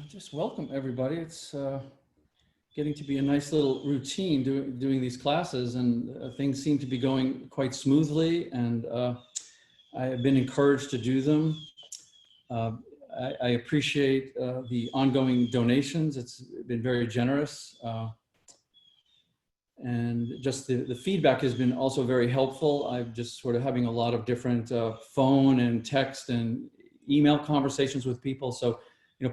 Just welcome everybody. It's getting to be a nice little routine doing these classes, and things seem to be going quite smoothly, and I have been encouraged to do them. Uh, I appreciate the ongoing donations. It's been very generous. And just the feedback has been also very helpful. I'm just sort of having a lot of different phone and text and email conversations with people. So,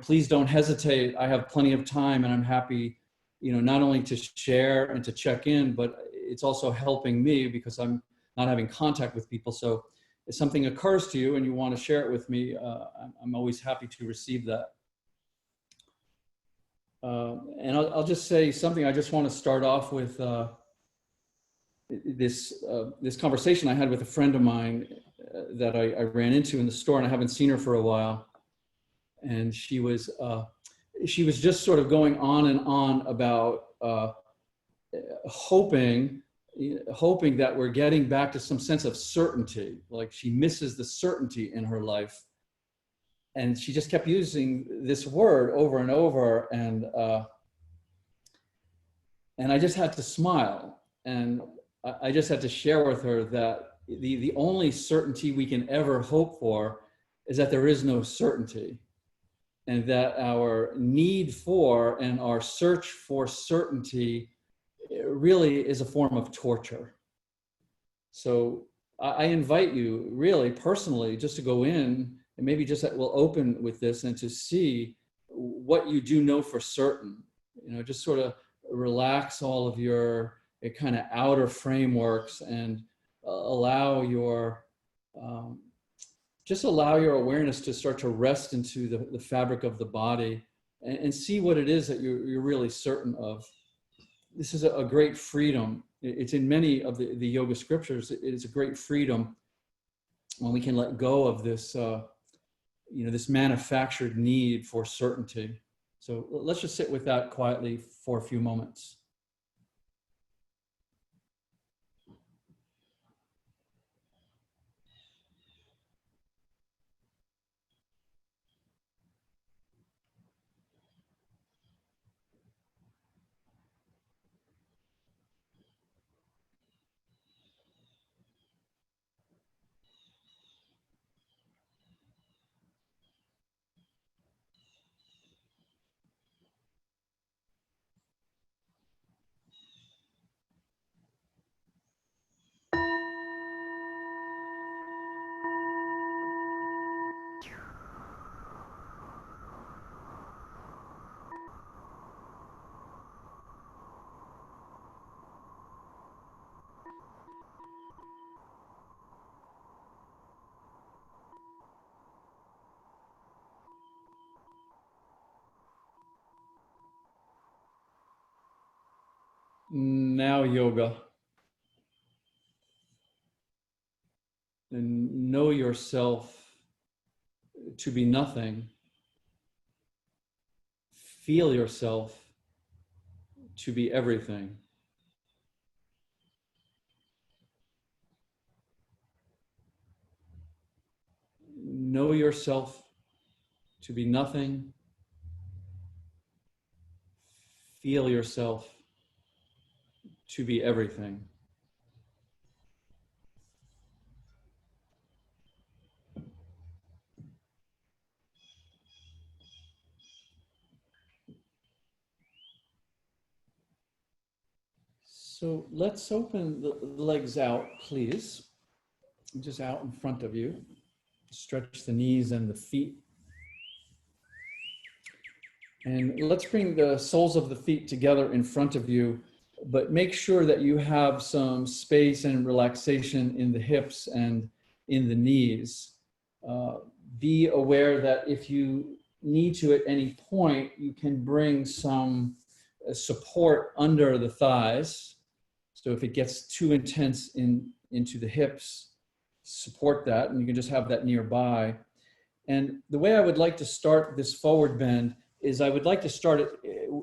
please don't hesitate. I have plenty of time, and I'm happy, not only to share and to check in, but it's also helping me because I'm not having contact with people. So if something occurs to you and you want to share it with me, I'm always happy to receive that. And I'll just say something. I just want to start off with this conversation I had with a friend of mine that I ran into in the store, and I haven't seen her for a while. And she was just sort of going on and on about hoping that we're getting back to some sense of certainty. Like she misses the certainty in her life. And she just kept using this word over and over, and I just had to smile, and I just had to share with her that the only certainty we can ever hope for is that there is no certainty, and that our need for and our search for certainty really is a form of torture. So I invite you really personally just to go in, and maybe just that we'll open with this, and to see what you do know for certain. Just sort of relax all of your kind of outer frameworks, and allow your awareness to start to rest into the fabric of the body, and see what it is that you're really certain of. This is a great freedom. It's in many of the yoga scriptures. It is a great freedom when we can let go of this this manufactured need for certainty. So let's just sit with that quietly for a few moments. Now yoga. And know yourself to be nothing. Feel yourself to be everything. Know yourself to be nothing. Feel yourself to be everything. So let's open the legs out, please. Just out in front of you. Stretch the knees and the feet. And let's bring the soles of the feet together in front of you, but make sure that you have some space and relaxation in the hips and in the knees. Be aware that if you need to at any point, you can bring some support under the thighs. So if it gets too intense into the hips, support that, and you can just have that nearby. And the way I would like to start this forward bend is I would like to start it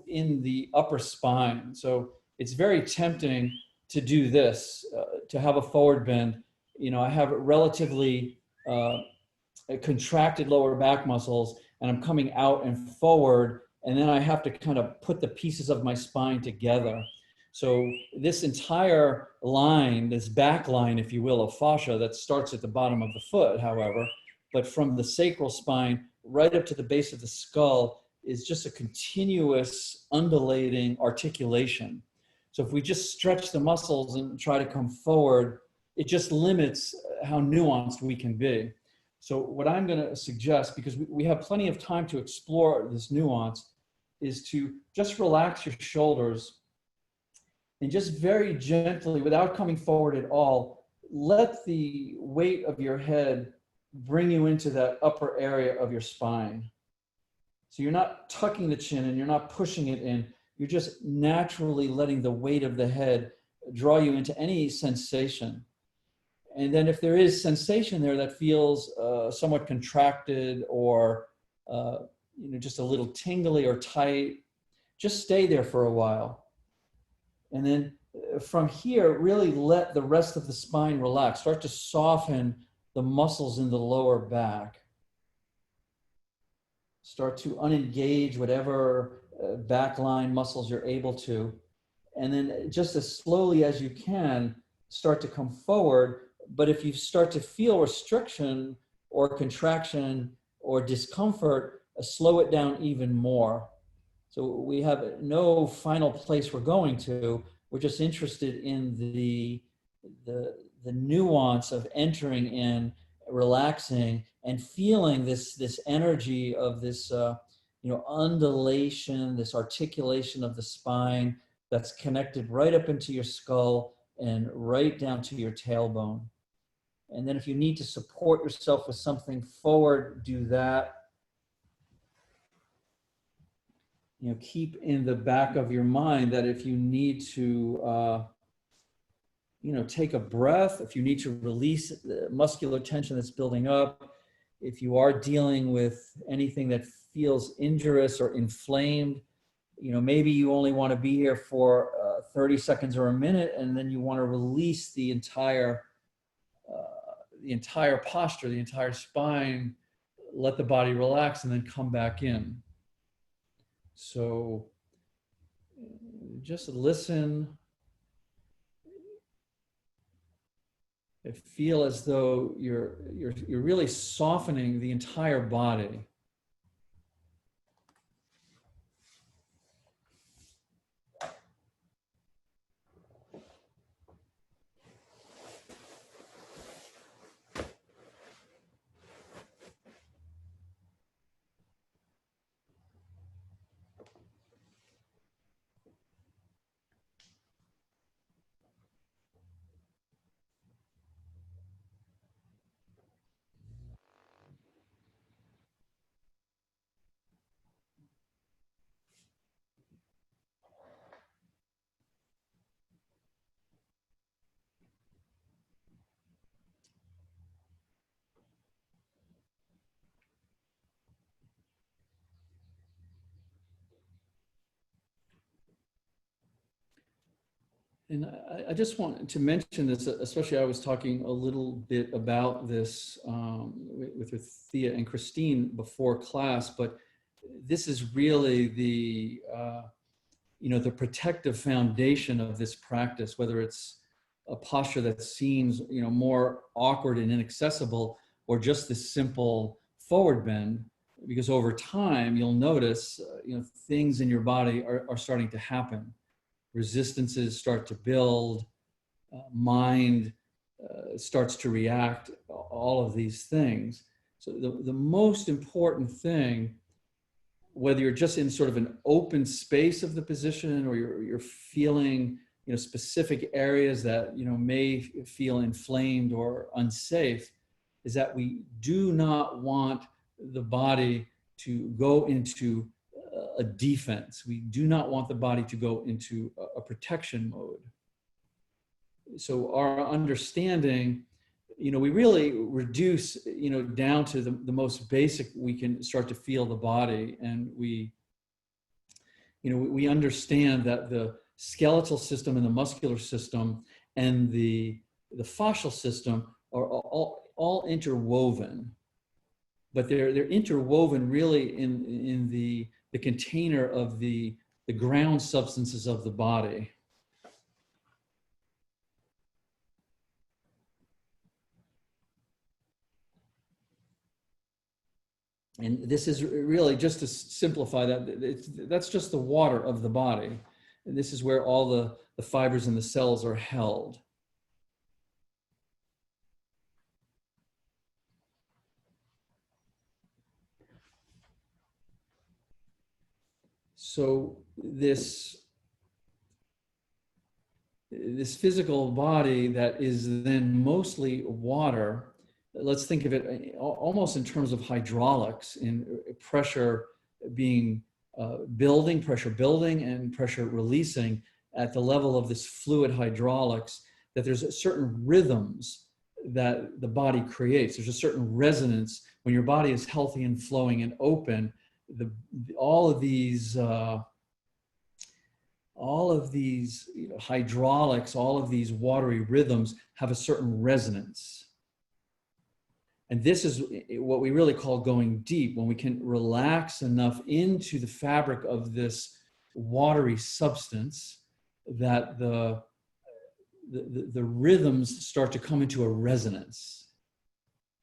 in the upper spine. So it's very tempting to do this, to have a forward bend. I have relatively contracted lower back muscles, and I'm coming out and forward, and then I have to kind of put the pieces of my spine together. So this entire line, this back line, if you will, of fascia that starts at the bottom of the foot, however, but from the sacral spine right up to the base of the skull is just a continuous undulating articulation. So if we just stretch the muscles and try to come forward, it just limits how nuanced we can be. So what I'm going to suggest, because we have plenty of time to explore this nuance, is to just relax your shoulders and just very gently, without coming forward at all, let the weight of your head bring you into that upper area of your spine. So you're not tucking the chin and you're not pushing it in. You're just naturally letting the weight of the head draw you into any sensation. And then if there is sensation there that feels somewhat contracted or just a little tingly or tight, just stay there for a while. And then from here, really let the rest of the spine relax. Start to soften the muscles in the lower back. Start to unengage whatever back line muscles you're able to. And then just as slowly as you can, start to come forward. But if you start to feel restriction or contraction or discomfort, slow it down even more. So we have no final place we're going to. We're just interested in the nuance of entering in, relaxing, and feeling this energy of this undulation, this articulation of the spine that's connected right up into your skull and right down to your tailbone. And then if you need to support yourself with something forward, do that. Keep in the back of your mind that if you need to, take a breath, if you need to release the muscular tension that's building up, if you are dealing with anything that feels injurious or inflamed, maybe you only want to be here for 30 seconds or a minute, and then you want to release the entire posture, the entire spine, let the body relax, and then come back in. So just listen. Feel as though you're really softening the entire body. And I just want to mention this, especially I was talking a little bit about this with Thea and Christine before class, but this is really the protective foundation of this practice, whether it's a posture that seems, more awkward and inaccessible, or just this simple forward bend, because over time you'll notice, things in your body are starting to happen. Resistances start to build, mind starts to react, all of these things. So the most important thing, whether you're just in sort of an open space of the position or you're feeling, specific areas that, may feel inflamed or unsafe, is that we do not want the body to go into a defense. We do not want the body to go into a protection mode. So our understanding, we really reduce, down to the most basic. We can start to feel the body, and we understand that the skeletal system and the muscular system and the fascial system are all interwoven. but they're interwoven really in the container of the ground substances of the body. And this is really, just to simplify that, that's just the water of the body. And this is where all the fibers in the cells are held. So this physical body that is then mostly water, let's think of it almost in terms of hydraulics, in pressure being pressure building and pressure releasing at the level of this fluid hydraulics, that there's certain rhythms that the body creates. There's a certain resonance when your body is healthy and flowing and open. All of these hydraulics, all of these watery rhythms have a certain resonance. And this is what we really call going deep, when we can relax enough into the fabric of this watery substance that the rhythms start to come into a resonance.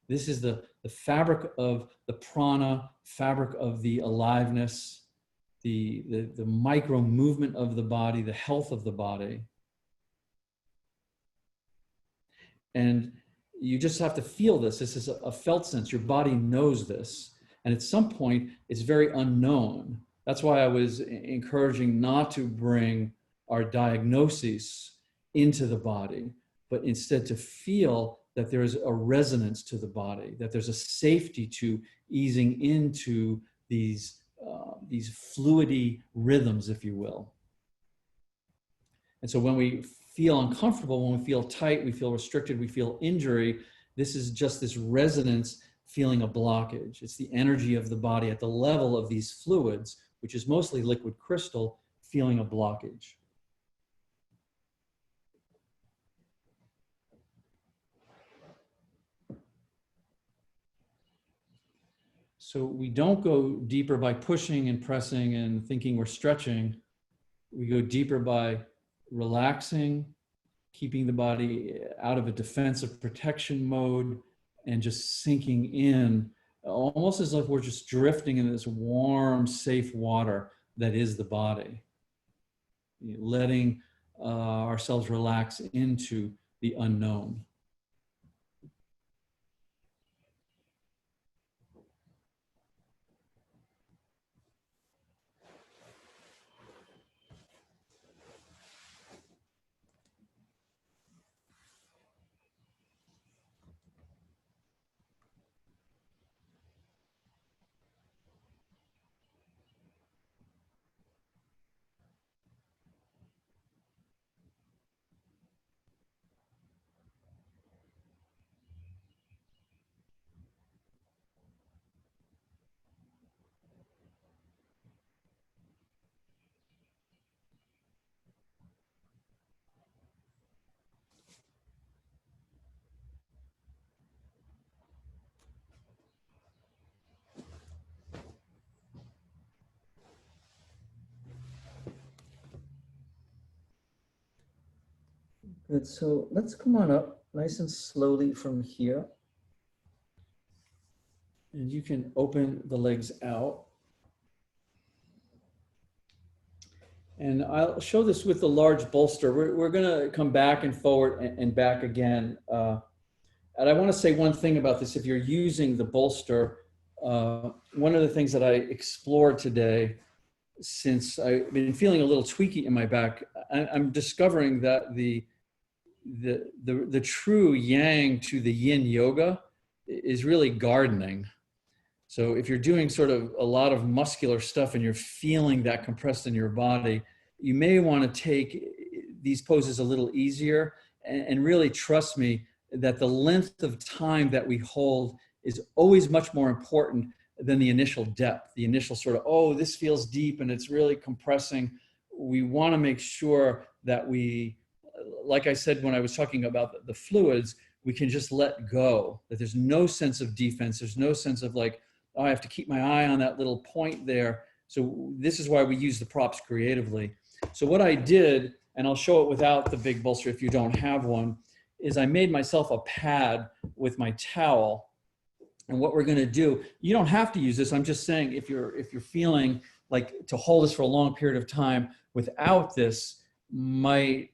This is the fabric of the prana, fabric of the aliveness, the micro movement of the body, the health of the body. And you just have to feel this. This is a felt sense. Your body knows this. And at some point, it's very unknown. That's why I was encouraging not to bring our diagnoses into the body, but instead to feel that there is a resonance to the body, that there's a safety to easing into these fluidy rhythms, if you will. And so when we feel uncomfortable, when we feel tight, we feel restricted, we feel injury, this is just this resonance feeling a blockage. It's the energy of the body at the level of these fluids, which is mostly liquid crystal, feeling a blockage. So we don't go deeper by pushing and pressing and thinking we're stretching. We go deeper by relaxing, keeping the body out of a defensive protection mode, and just sinking in, almost as if we're just drifting in this warm, safe water that is the body. Letting ourselves relax into the unknown. Good, so let's come on up nice and slowly from here. And you can open the legs out. And I'll show this with the large bolster. We're gonna come back and forward and back again. And I wanna say one thing about this. If you're using the bolster, one of the things that I explored today, since I've been feeling a little tweaky in my back, I'm discovering that the true yang to the yin yoga is really gardening. So if you're doing sort of a lot of muscular stuff and you're feeling that compressed in your body, you may want to take these poses a little easier and really trust me that the length of time that we hold is always much more important than the initial depth, the initial sort of, oh, this feels deep and it's really compressing. We want to make sure that we, like I said when I was talking about the fluids, we can just let go, that there's no sense of defense. There's no sense of like, oh, I have to keep my eye on that little point there. So this is why we use the props creatively. So what I did, and I'll show it without the big bolster if you don't have one, is I made myself a pad with my towel. And what we're going to do, you don't have to use this. I'm just saying if you're feeling like to hold this for a long period of time without this might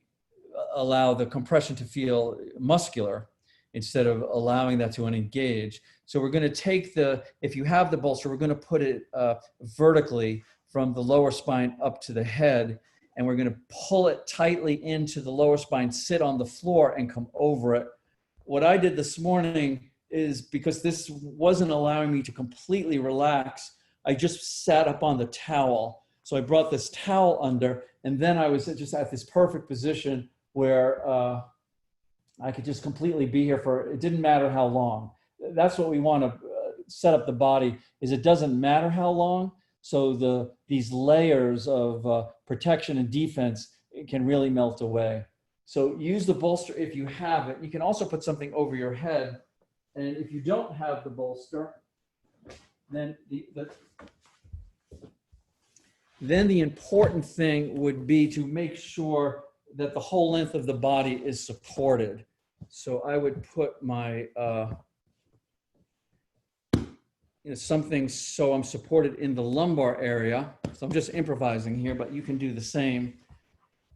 allow the compression to feel muscular instead of allowing that to engage. So we're going to take if you have the bolster, we're going to put it vertically from the lower spine up to the head, and we're going to pull it tightly into the lower spine, sit on the floor, and come over it. What I did this morning is, because this wasn't allowing me to completely relax, I just sat up on the towel. So I brought this towel under, and then I was just at this perfect position where I could just completely be here for, it didn't matter how long. That's what we want to set up the body, is it doesn't matter how long. So these layers of protection and defense can really melt away. So use the bolster if you have it. You can also put something over your head. And if you don't have the bolster, then the important thing would be to make sure that the whole length of the body is supported. So I would put my, something so I'm supported in the lumbar area. So I'm just improvising here, but you can do the same.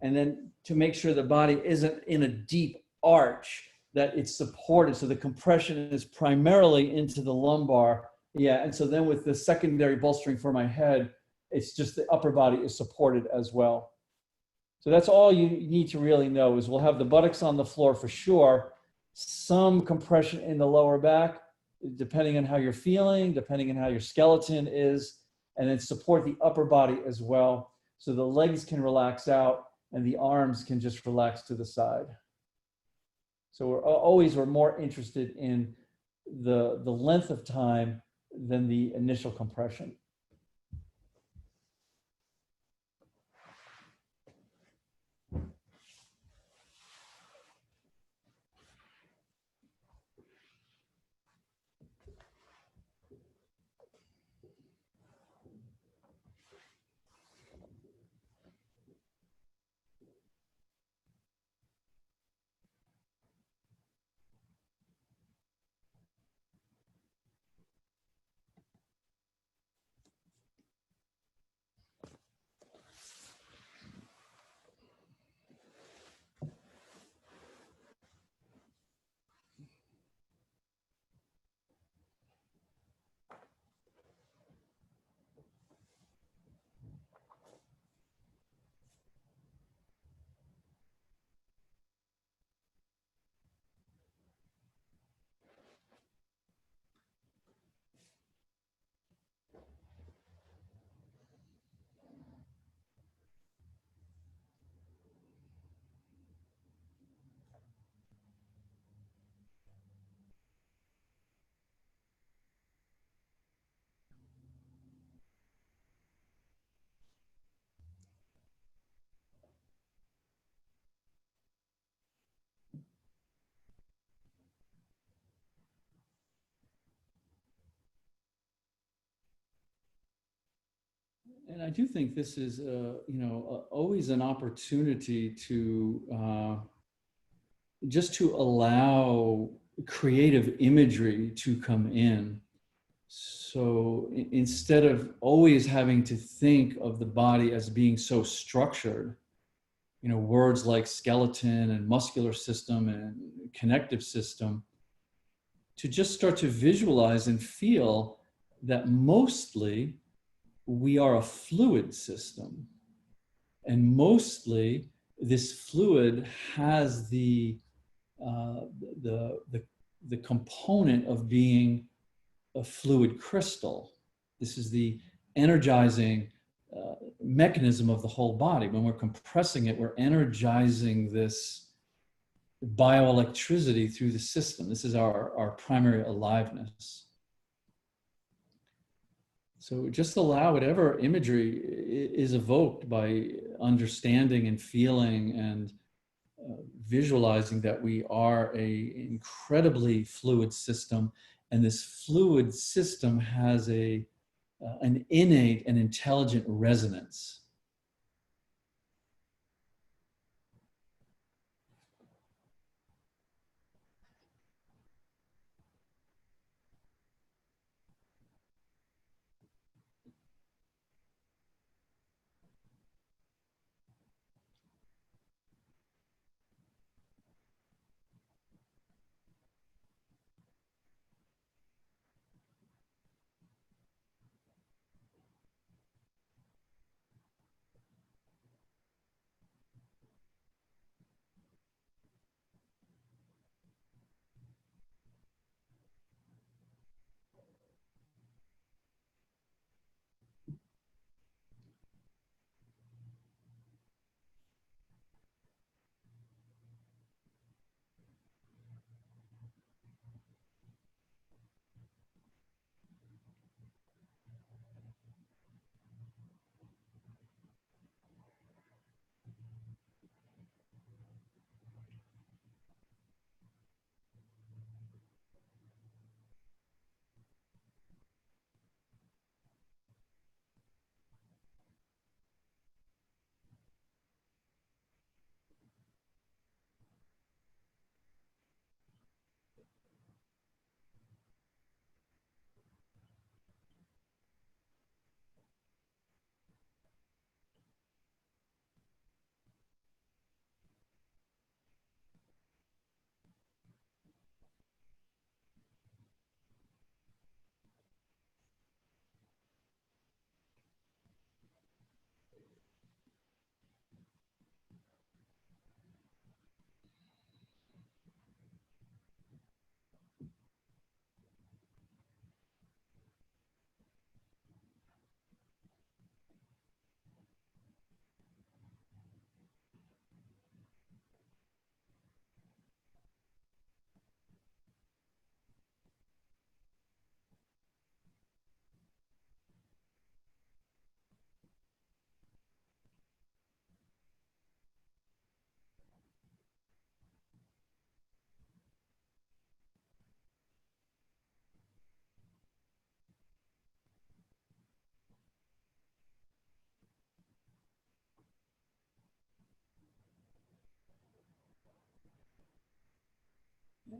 And then to make sure the body isn't in a deep arch, that it's supported. So the compression is primarily into the lumbar. Yeah, and so then with the secondary bolstering for my head, it's just the upper body is supported as well. So that's all you need to really know, is we'll have the buttocks on the floor for sure, some compression in the lower back, depending on how you're feeling, depending on how your skeleton is, and then support the upper body as well. So the legs can relax out and the arms can just relax to the side. So we're more interested in the length of time than the initial compression. And I do think this is, always an opportunity to just to allow creative imagery to come in. So instead of always having to think of the body as being so structured, words like skeleton and muscular system and connective system, to just start to visualize and feel that mostly we are a fluid system. And mostly this fluid has the component of being a fluid crystal. This is the energizing mechanism of the whole body. When we're compressing it, we're energizing this bioelectricity through the system. This is our primary aliveness. So just allow whatever imagery is evoked by understanding and feeling and visualizing that we are a incredibly fluid system, and this fluid system has an innate and intelligent resonance.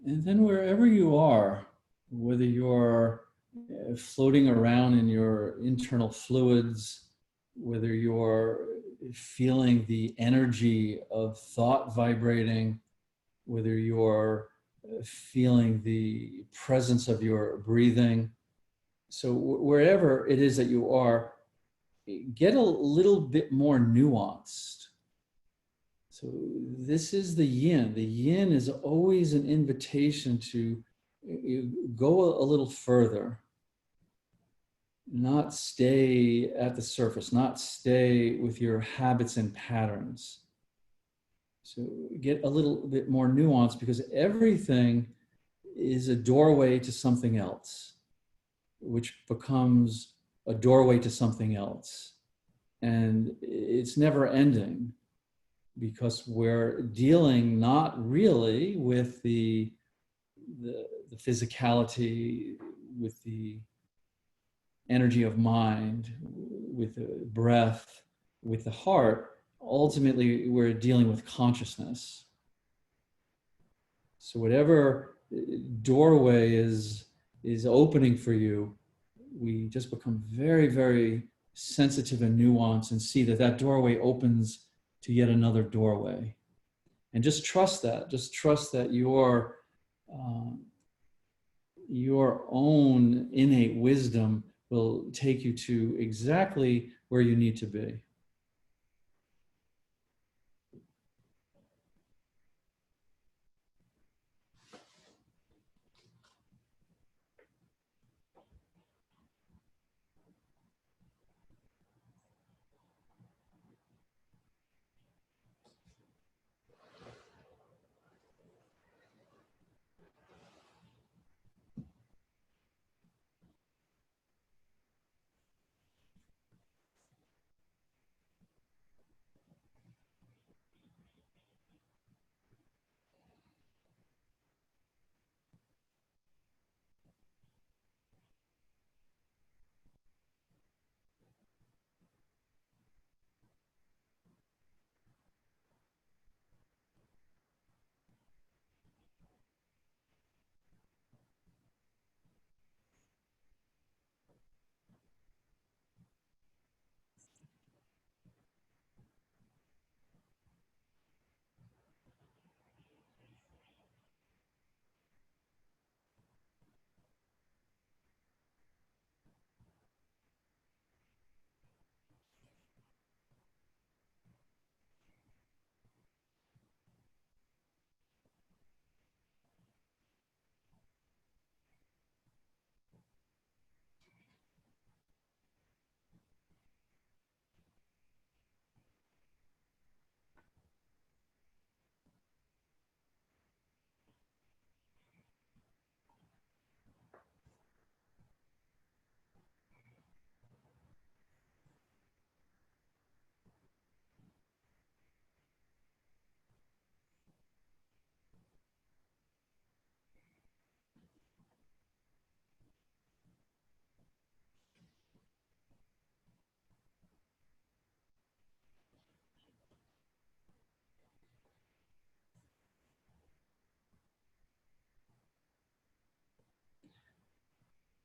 And then wherever you are, whether you're floating around in your internal fluids, whether you're feeling the energy of thought vibrating, whether you're feeling the presence of your breathing. So wherever it is that you are, get a little bit more nuanced. So this is the yin. The yin is always an invitation to go a little further, not stay at the surface, not stay with your habits and patterns. So get a little bit more nuanced, because everything is a doorway to something else, which becomes a doorway to something else. And it's never ending, because we're dealing not really with the physicality, with the energy of mind, with the breath, with the heart. Ultimately, we're dealing with consciousness. So whatever doorway is opening for you, we just become very, very sensitive and nuanced, and see that that doorway opens to yet another doorway. And just trust that. Just trust that your own innate wisdom will take you to exactly where you need to be.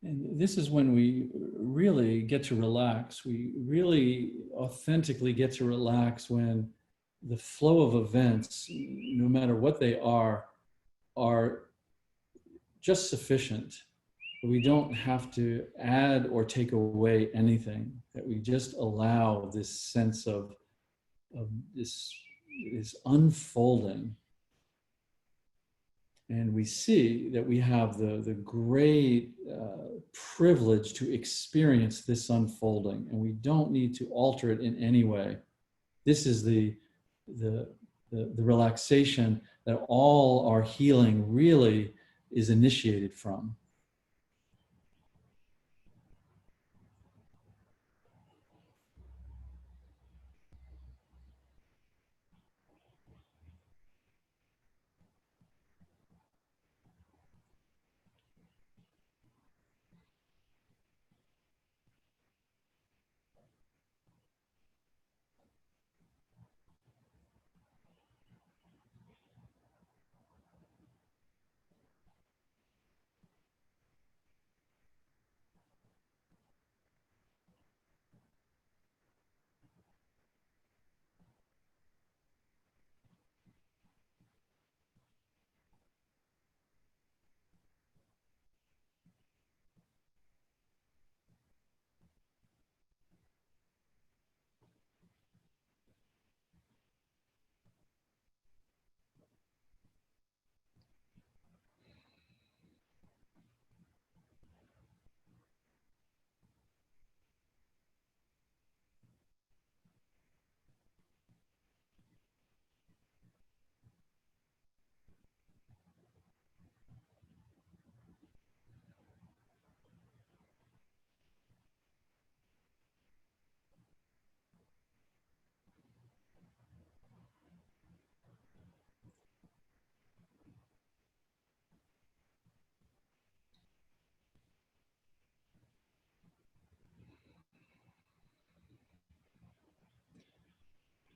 And this is when we really get to relax. We really authentically get to relax when the flow of events, no matter what they are just sufficient. We don't have to add or take away anything, that we just allow this sense of this unfolding. And we see that we have the great privilege to experience this unfolding, and we don't need to alter it in any way. This is the relaxation that all our healing really is initiated from.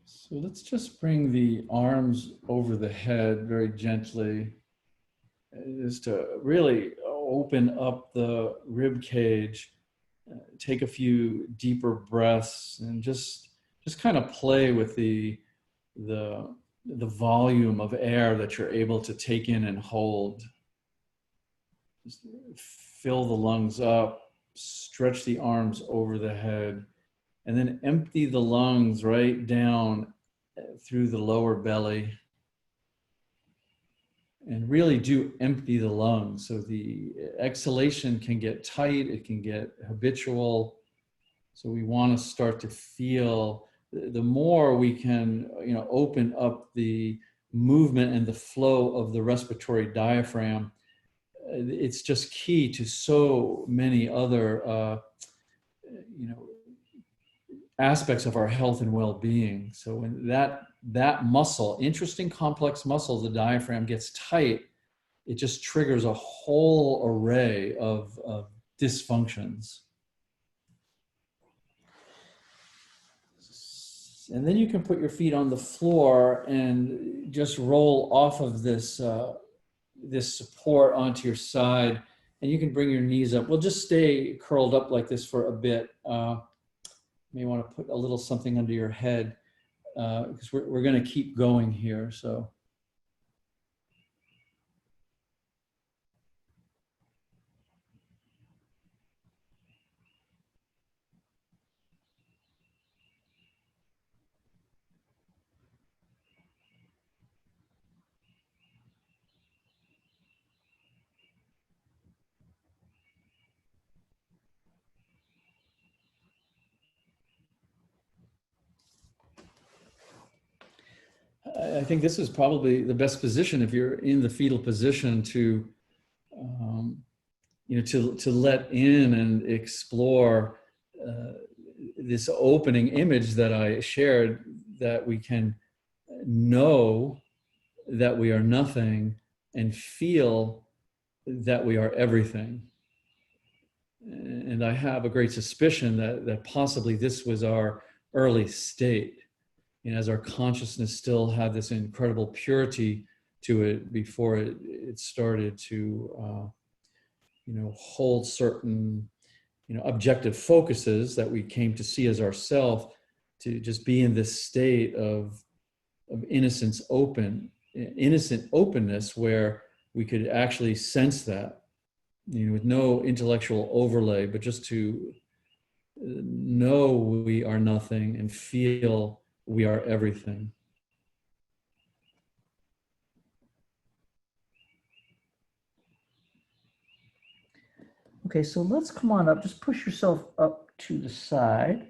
So let's just bring the arms over the head very gently, just to really open up the rib cage. Take a few deeper breaths and just kind of play with the the volume of air that you're able to take in and hold. Just fill the lungs up, stretch the arms over the head, and then empty the lungs right down through the lower belly. And really do empty the lungs. So the exhalation can get tight, it can get habitual. So we want to start to feel, the more we can, open up the movement and the flow of the respiratory diaphragm, it's just key to so many other, aspects of our health and well-being. So when that muscle, interesting complex muscle, the diaphragm gets tight, it just triggers a whole array of dysfunctions. And then you can put your feet on the floor and just roll off of this this support onto your side, and you can bring your knees up. We'll just stay curled up like this for a bit. You may want to put a little something under your head, because we're going to keep going here. So. I think this is probably the best position if you're in the fetal position to, to let in and explore this opening image that I shared, that we can know that we are nothing and feel that we are everything. And I have a great suspicion that possibly this was our early state, as our consciousness still had this incredible purity to it before it started to hold certain, objective focuses that we came to see as ourself, to just be in this state of innocent openness where we could actually sense that, with no intellectual overlay, but just to know we are nothing and feel we are everything. Okay, so let's come on up. Just push yourself up to the side.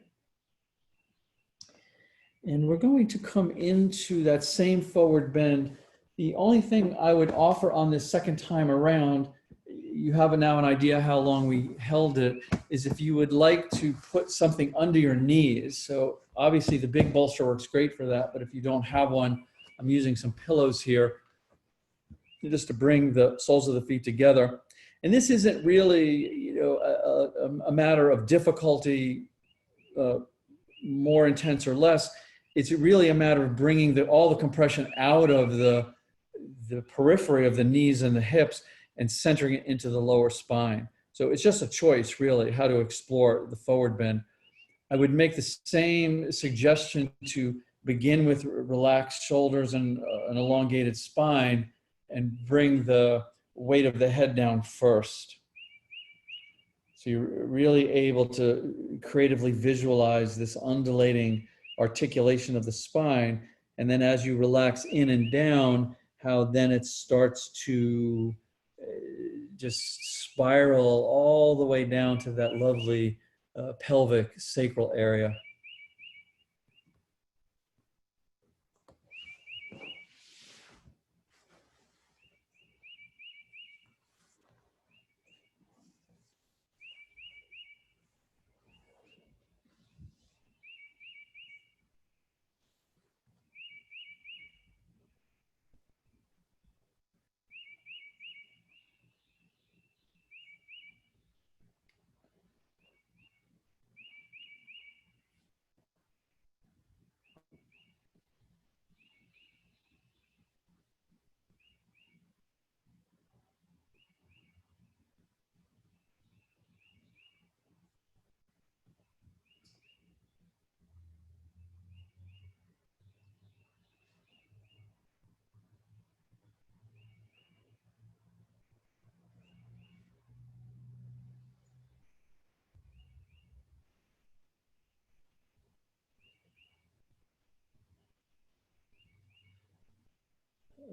And we're going to come into that same forward bend. The only thing I would offer on this second time around, you have now an idea how long we held it, is if you would like to put something under your knees. So obviously the big bolster works great for that, but if you don't have one, I'm using some pillows here just to bring the soles of the feet together. And this isn't really, a matter of difficulty, more intense or less. It's really a matter of bringing all the compression out of the periphery of the knees and the hips and centering it into the lower spine. So it's just a choice, really, how to explore the forward bend. I would make the same suggestion to begin with relaxed shoulders and an elongated spine, and bring the weight of the head down first. So you're really able to creatively visualize this undulating articulation of the spine. And then as you relax in and down, how then it starts to just spiral all the way down to that lovely pelvic sacral area.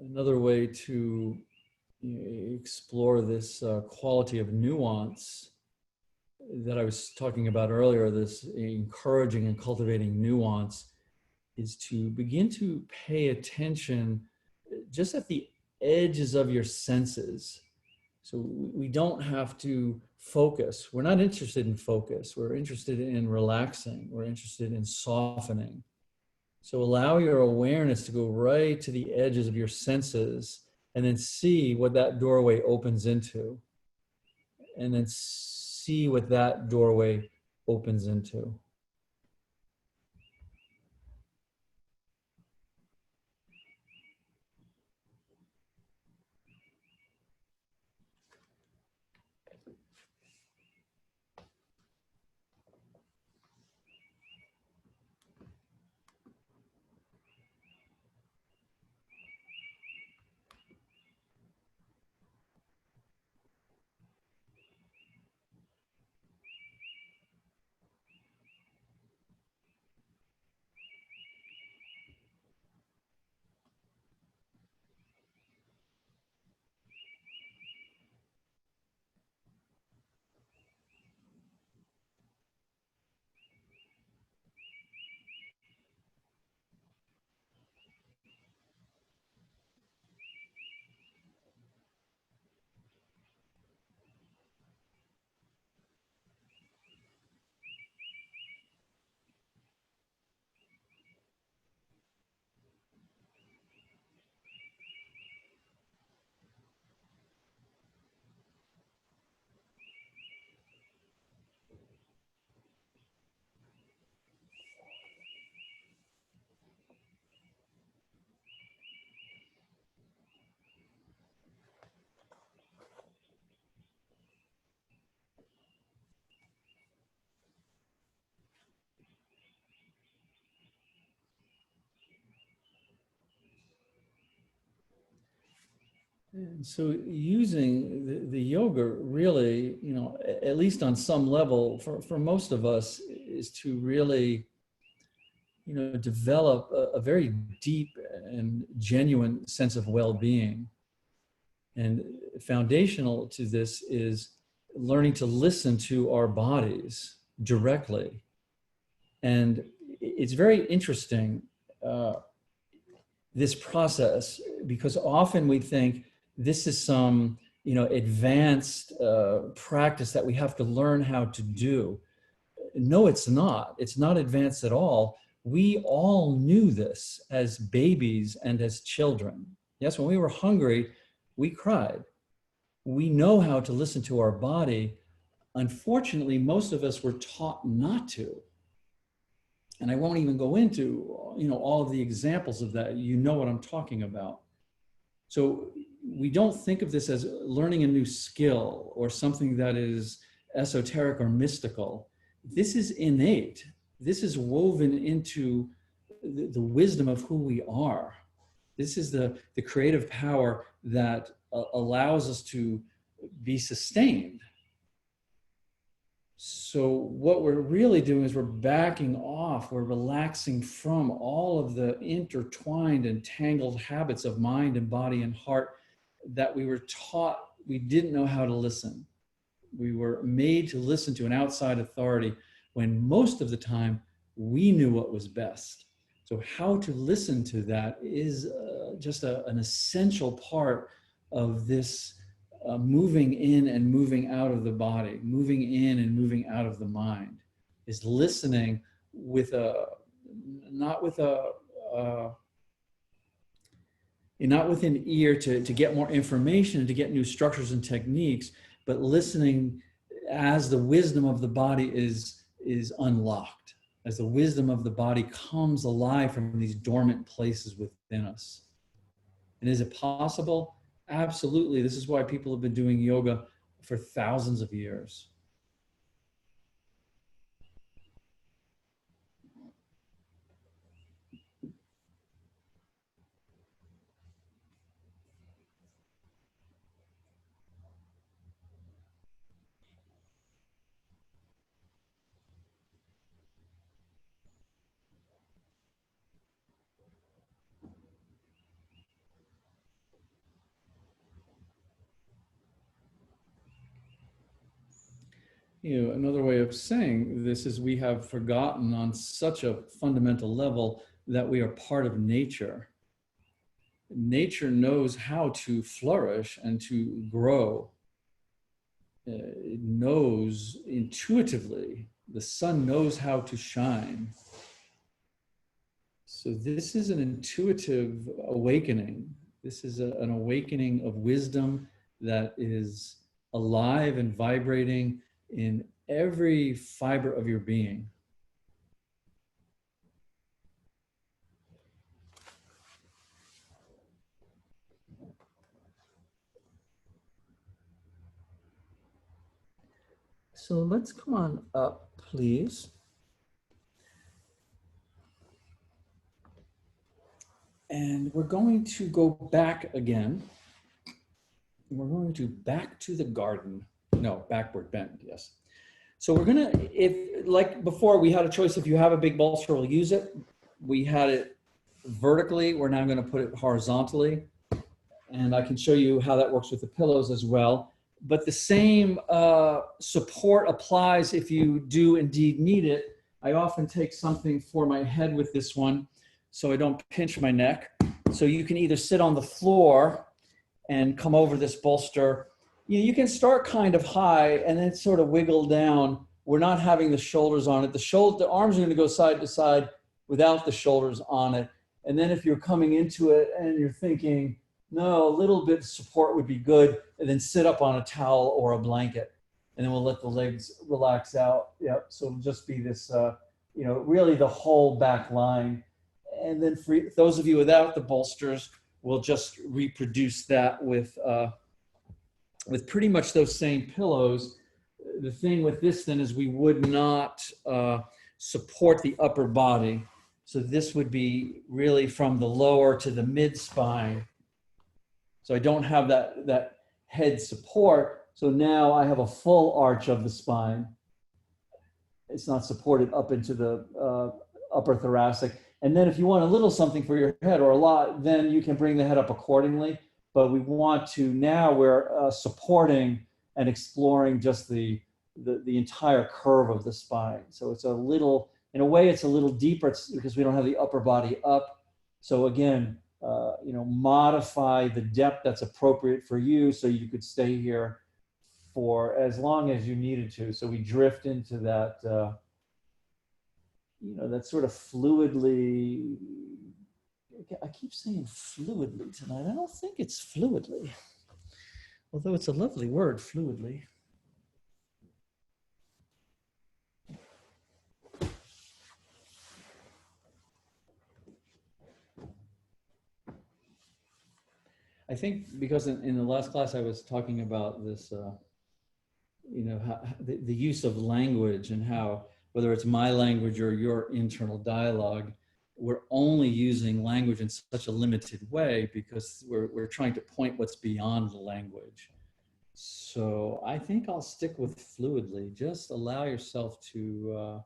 Another way to explore this quality of nuance that I was talking about earlier, this encouraging and cultivating nuance, is to begin to pay attention just at the edges of your senses. So we don't have to focus. We're not interested in focus. We're interested in relaxing. We're interested in softening. So allow your awareness to go right to the edges of your senses, and then see what that doorway opens into. And then see what that doorway opens into. And so using the yoga really, at least on some level for most of us is to really, develop a very deep and genuine sense of well-being. And foundational to this is learning to listen to our bodies directly. And it's very interesting, this process, because often we think this is some, advanced practice that we have to learn how to do. No, it's not. It's not advanced at all. We all knew this as babies and as children. Yes, when we were hungry, we cried. We know how to listen to our body. Unfortunately, most of us were taught not to. And I won't even go into, all of the examples of that. You know what I'm talking about. So we don't think of this as learning a new skill or something that is esoteric or mystical. This is innate. This is woven into the wisdom of who we are. This is the creative power that allows us to be sustained. So what we're really doing is we're backing off, we're relaxing from all of the intertwined and tangled habits of mind and body and heart that we were taught we didn't know how to listen. We were made to listen to an outside authority when most of the time we knew what was best. So how to listen to that is just an essential part of this moving in and moving out of the body, moving in and moving out of the mind, is listening with not with an ear to get more information and to get new structures and techniques, but listening as the wisdom of the body is unlocked, as the wisdom of the body comes alive from these dormant places within us. And is it possible? Absolutely. This is why people have been doing yoga for thousands of years. Another way of saying this is we have forgotten on such a fundamental level that we are part of nature. Nature knows how to flourish and to grow. It knows intuitively. The sun knows how to shine. So this is an intuitive awakening. This is an awakening of wisdom that is alive and vibrating in every fiber of your being. So let's come on up, please. And we're going to go back again. We're going to back to the garden. No, backward bend, yes. So we're gonna, if like before, we had a choice. If you have a big bolster, we'll use it. We had it vertically. We're now gonna put it horizontally. And I can show you how that works with the pillows as well. But the same support applies if you do indeed need it. I often take something for my head with this one so I don't pinch my neck. So you can either sit on the floor and come over this bolster. You can start kind of high and then sort of wiggle down. We're not having the shoulders on it. The arms are going to go side to side without the shoulders on it. And then if you're coming into it and you're thinking, no, a little bit of support would be good, and then sit up on a towel or a blanket. And then we'll let the legs relax out. Yep. So it'll just be this, really the whole back line. And then for those of you without the bolsters, we'll just reproduce that with pretty much those same pillows. The thing with this then is we would not support the upper body. So this would be really from the lower to the mid spine. So I don't have that head support. So now I have a full arch of the spine. It's not supported up into the upper thoracic. And then if you want a little something for your head or a lot, then you can bring the head up accordingly. But we want to, now we're supporting and exploring just the entire curve of the spine. So it's a little, in a way, it's a little deeper because we don't have the upper body up. So again, modify the depth that's appropriate for you so you could stay here for as long as you needed to. So we drift into that, that sort of fluidly, I keep saying fluidly tonight. I don't think it's fluidly, although it's a lovely word, fluidly. I think because in the last class I was talking about this, the use of language and how, whether it's my language or your internal dialogue, we're only using language in such a limited way because we're trying to point what's beyond the language. So I think I'll stick with fluidly. Just allow yourself to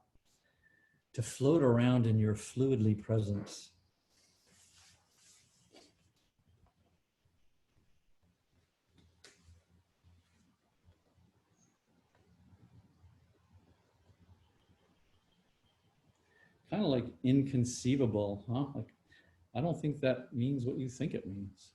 float around in your fluidly presence. Kind of like inconceivable, huh? Like, I don't think that means what you think it means.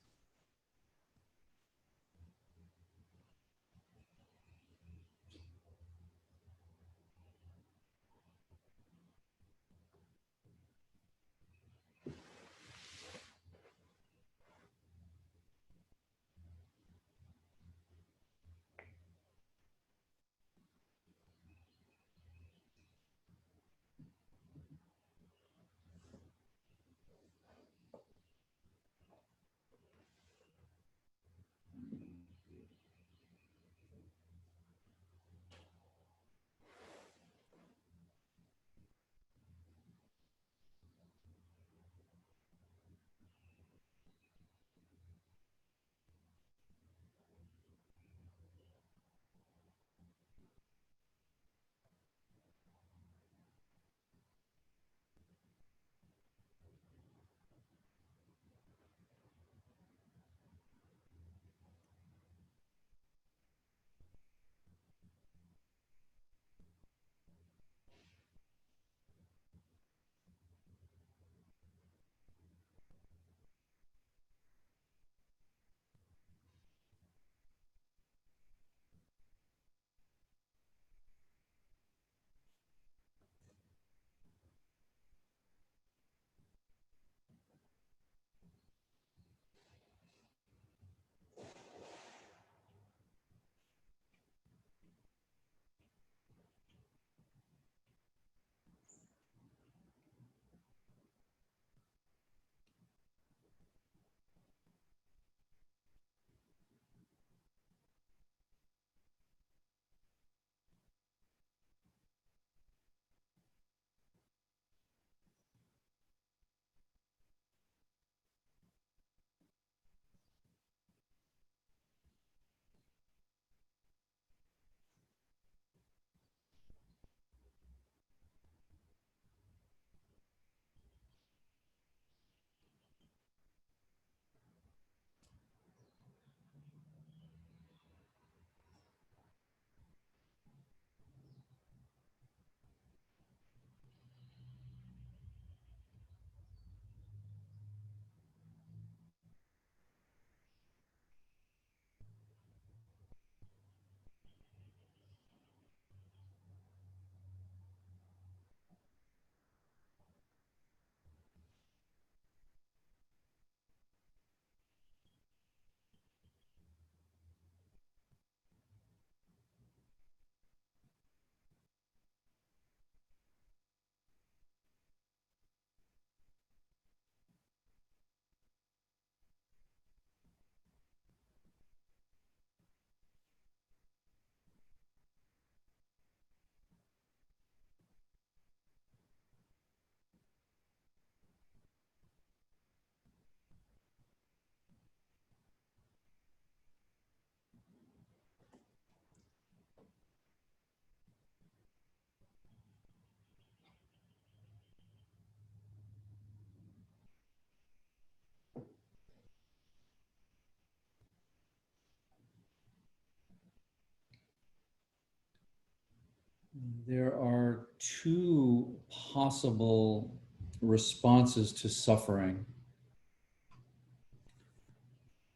There are two possible responses to suffering.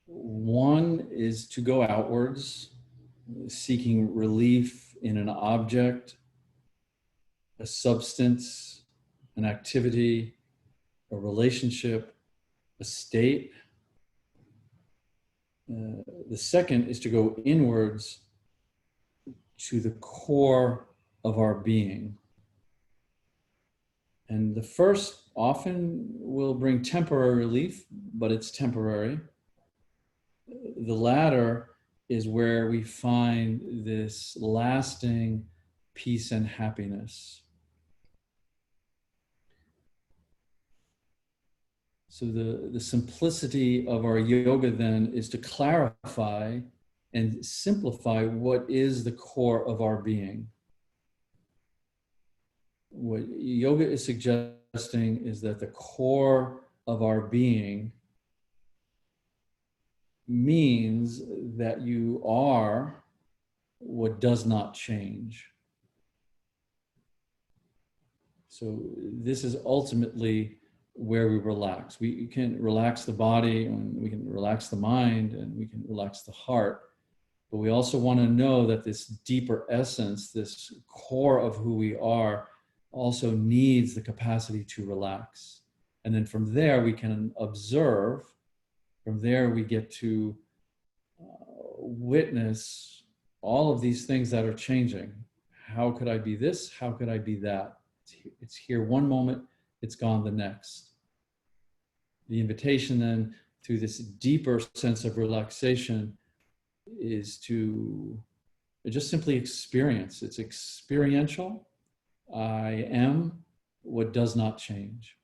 One is to go outwards, seeking relief in an object, a substance, an activity, a relationship, a state. The second is to go inwards to the core of our being. And the first often will bring temporary relief, but it's temporary. The latter is where we find this lasting peace and happiness. So the simplicity of our yoga then is to clarify and simplify what is the core of our being. What yoga is suggesting is that the core of our being means that you are what does not change. So this is ultimately where we relax. We can relax the body, and we can relax the mind, and we can relax the heart. But we also want to know that this deeper essence, this core of who we are, also needs the capacity to relax. And then from there, we can observe. From there, we get to witness all of these things that are changing. How could I be this? How could I be that? It's here one moment, it's gone the next. The invitation then, through this deeper sense of relaxation, is to just simply experience. It's experiential. I am what does not change.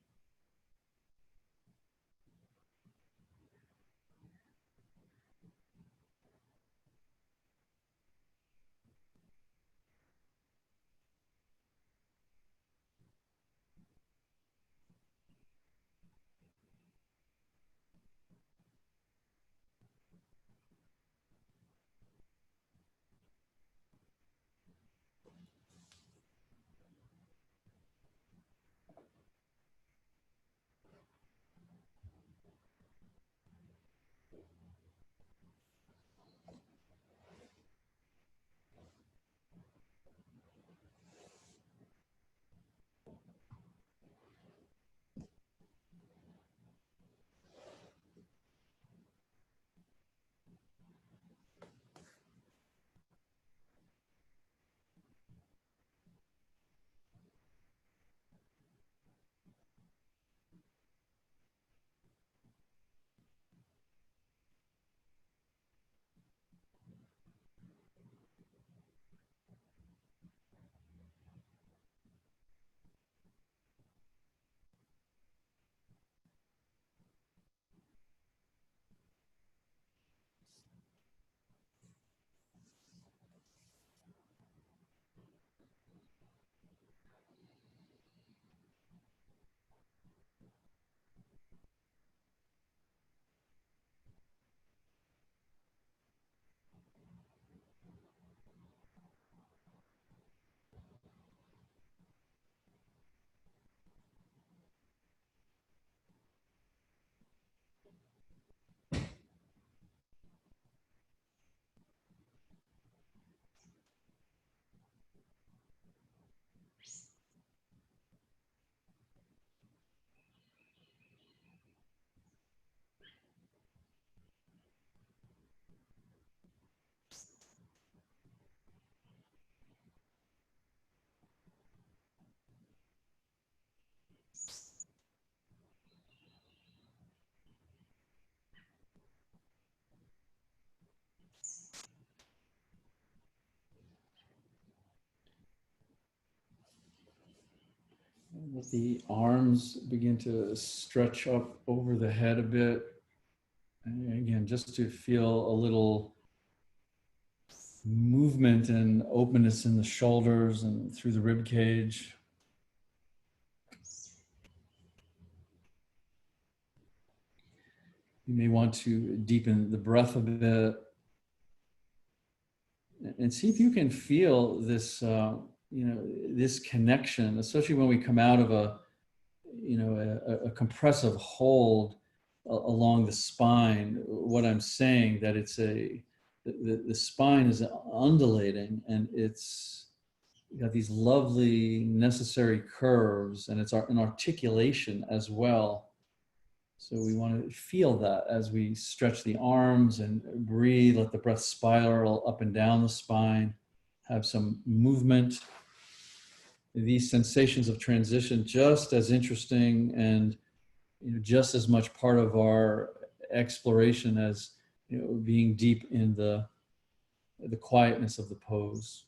Let the arms begin to stretch up over the head a bit. And again, just to feel a little movement and openness in the shoulders and through the rib cage. You may want to deepen the breath a bit and see if you can feel this this connection, especially when we come out of a compressive hold along the spine. What I'm saying that the spine is undulating, and it's got these lovely necessary curves, and it's an articulation as well. So we want to feel that as we stretch the arms and breathe, let the breath spiral up and down the spine, have some movement. These sensations of transition just as interesting and just as much part of our exploration as being deep in the quietness of the pose.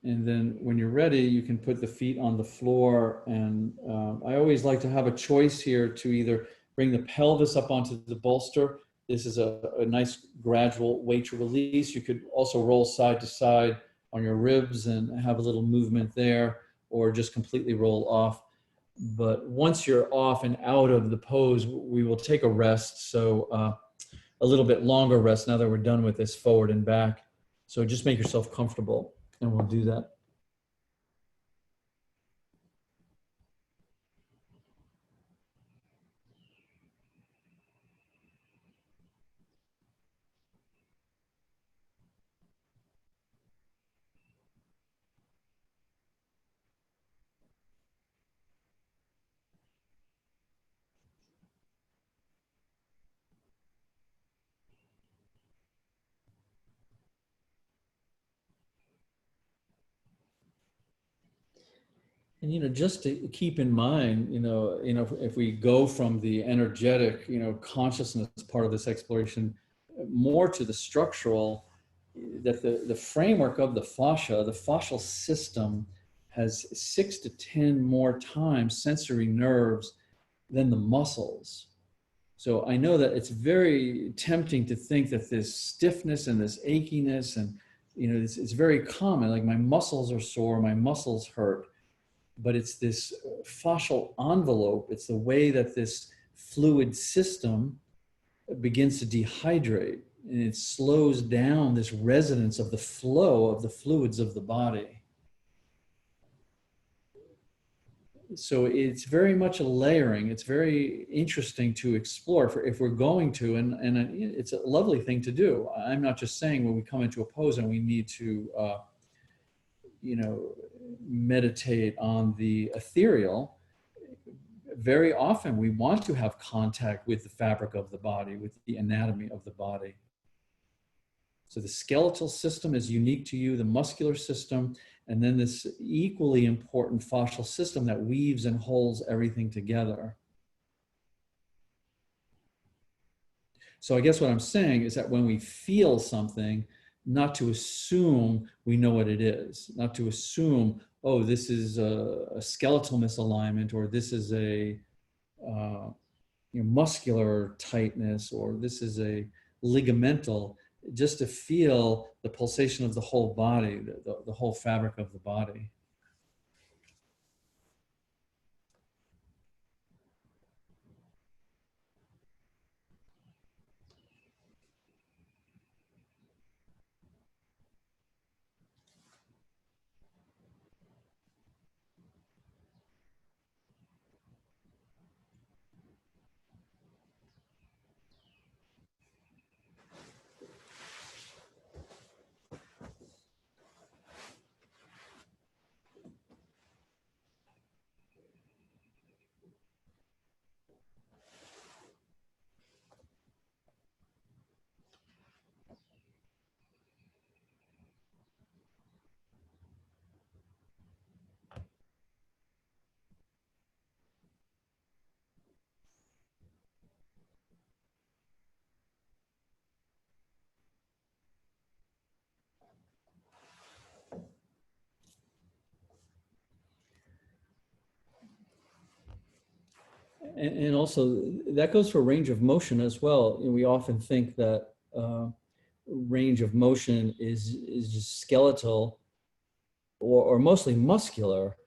And then when you're ready, you can put the feet on the floor. And I always like to have a choice here to either bring the pelvis up onto the bolster. This is a nice gradual way to release. You could also roll side to side on your ribs and have a little movement there, or just completely roll off. But once you're off and out of the pose, we will take a rest. So a little bit longer rest now that we're done with this forward and back. So just make yourself comfortable, and we'll do that. And just to keep in mind, if we go from the energetic, consciousness part of this exploration more to the structural, that the framework of the fascial system has 6 to 10 more times sensory nerves than the muscles. So I know that it's very tempting to think that this stiffness and this achiness and it's very common, like my muscles are sore, my muscles hurt. But it's this fascial envelope. It's the way that this fluid system begins to dehydrate, and it slows down this resonance of the flow of the fluids of the body. So it's very much a layering. It's very interesting to explore if we're going to, and it's a lovely thing to do. I'm not just saying when we come into a pose and we need to, meditate on the ethereal. Very often we want to have contact with the fabric of the body, with the anatomy of the body. So the skeletal system is unique to you, the muscular system, and then this equally important fascial system that weaves and holds everything together. So I guess what I'm saying is that when we feel something, not to assume we know what it is, not to assume, oh, this is a skeletal misalignment, or this is a muscular tightness, or this is a ligamental, just to feel the pulsation of the whole body, the whole fabric of the body. And also that goes for range of motion as well. We often think that range of motion is just skeletal or mostly muscular,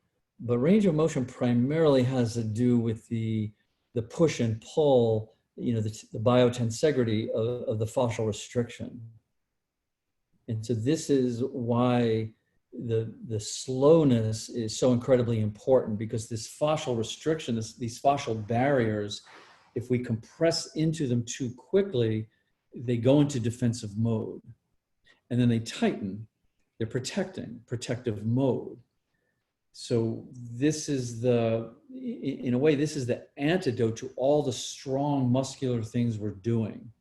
but range of motion primarily has to do with the push and pull, the biotensegrity of the fascial restriction. And so this is why the slowness is so incredibly important, because this fascial restriction, these fascial barriers, if we compress into them too quickly, they go into defensive mode. And then they tighten, they're protective mode. So this is in a way, this is the antidote to all the strong muscular things we're doing.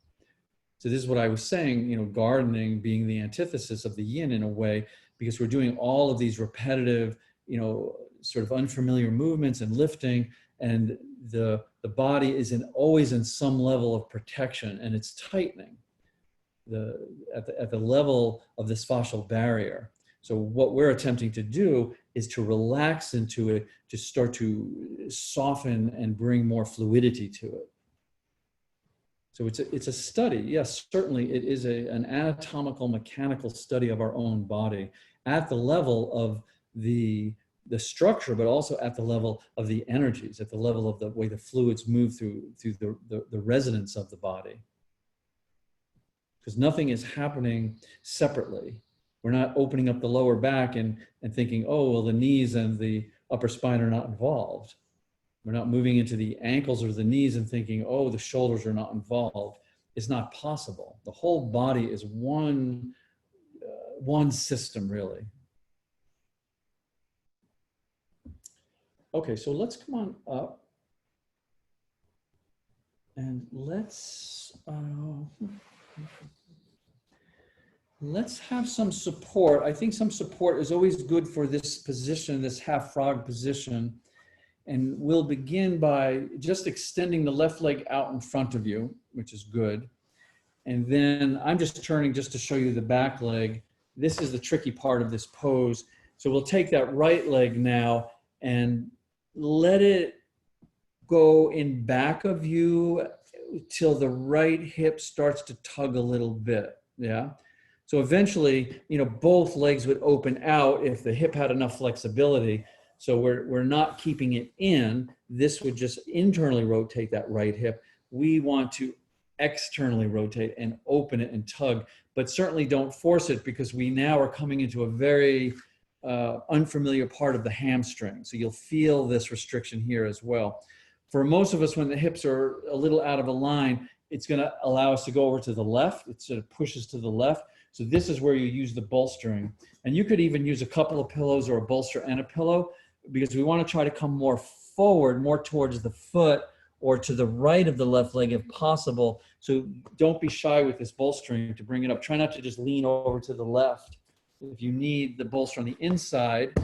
So this is what I was saying, gardening being the antithesis of the yin in a way, because we're doing all of these repetitive, sort of unfamiliar movements and lifting, and the body is always in some level of protection, and it's tightening at the level of this fascial barrier. So what we're attempting to do is to relax into it, to start to soften and bring more fluidity to it. So it's a study. Yes, certainly it is an anatomical, mechanical study of our own body at the level of the structure, but also at the level of the energies, at the level of the way the fluids move through the resonance of the body. Because nothing is happening separately. We're not opening up the lower back and thinking, oh, well, the knees and the upper spine are not involved. We're not moving into the ankles or the knees and thinking, oh, the shoulders are not involved. It's not possible. The whole body is one system, really. Okay, so let's come on up. And let's have some support. I think some support is always good for this position, this half frog position. And we'll begin by just extending the left leg out in front of you, which is good. And then I'm just turning just to show you the back leg. This is the tricky part of this pose. So we'll take that right leg now and let it go in back of you till the right hip starts to tug a little bit. Yeah. So eventually, both legs would open out if the hip had enough flexibility. So we're not keeping it in. This would just internally rotate that right hip. We want to externally rotate and open it and tug, but certainly don't force it, because we now are coming into a very unfamiliar part of the hamstring. So you'll feel this restriction here as well. For most of us, when the hips are a little out of a line, it's going to allow us to go over to the left. It sort of pushes to the left. So this is where you use the bolstering. And you could even use a couple of pillows or a bolster and a pillow, because we want to try to come more forward, more towards the foot or to the right of the left leg if possible. So don't be shy with this bolstering to bring it up. Try not to just lean over to the left. If you need the bolster on the inside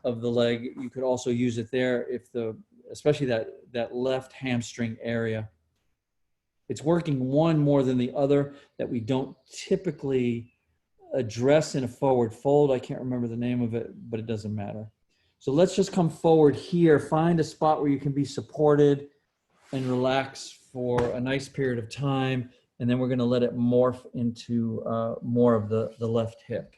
of the leg, you could also use it there, especially that left hamstring area. It's working one more than the other that we don't typically address in a forward fold. I can't remember the name of it, but it doesn't matter. So let's just come forward here, find a spot where you can be supported and relax for a nice period of time. And then we're going to let it morph into more of the left hip.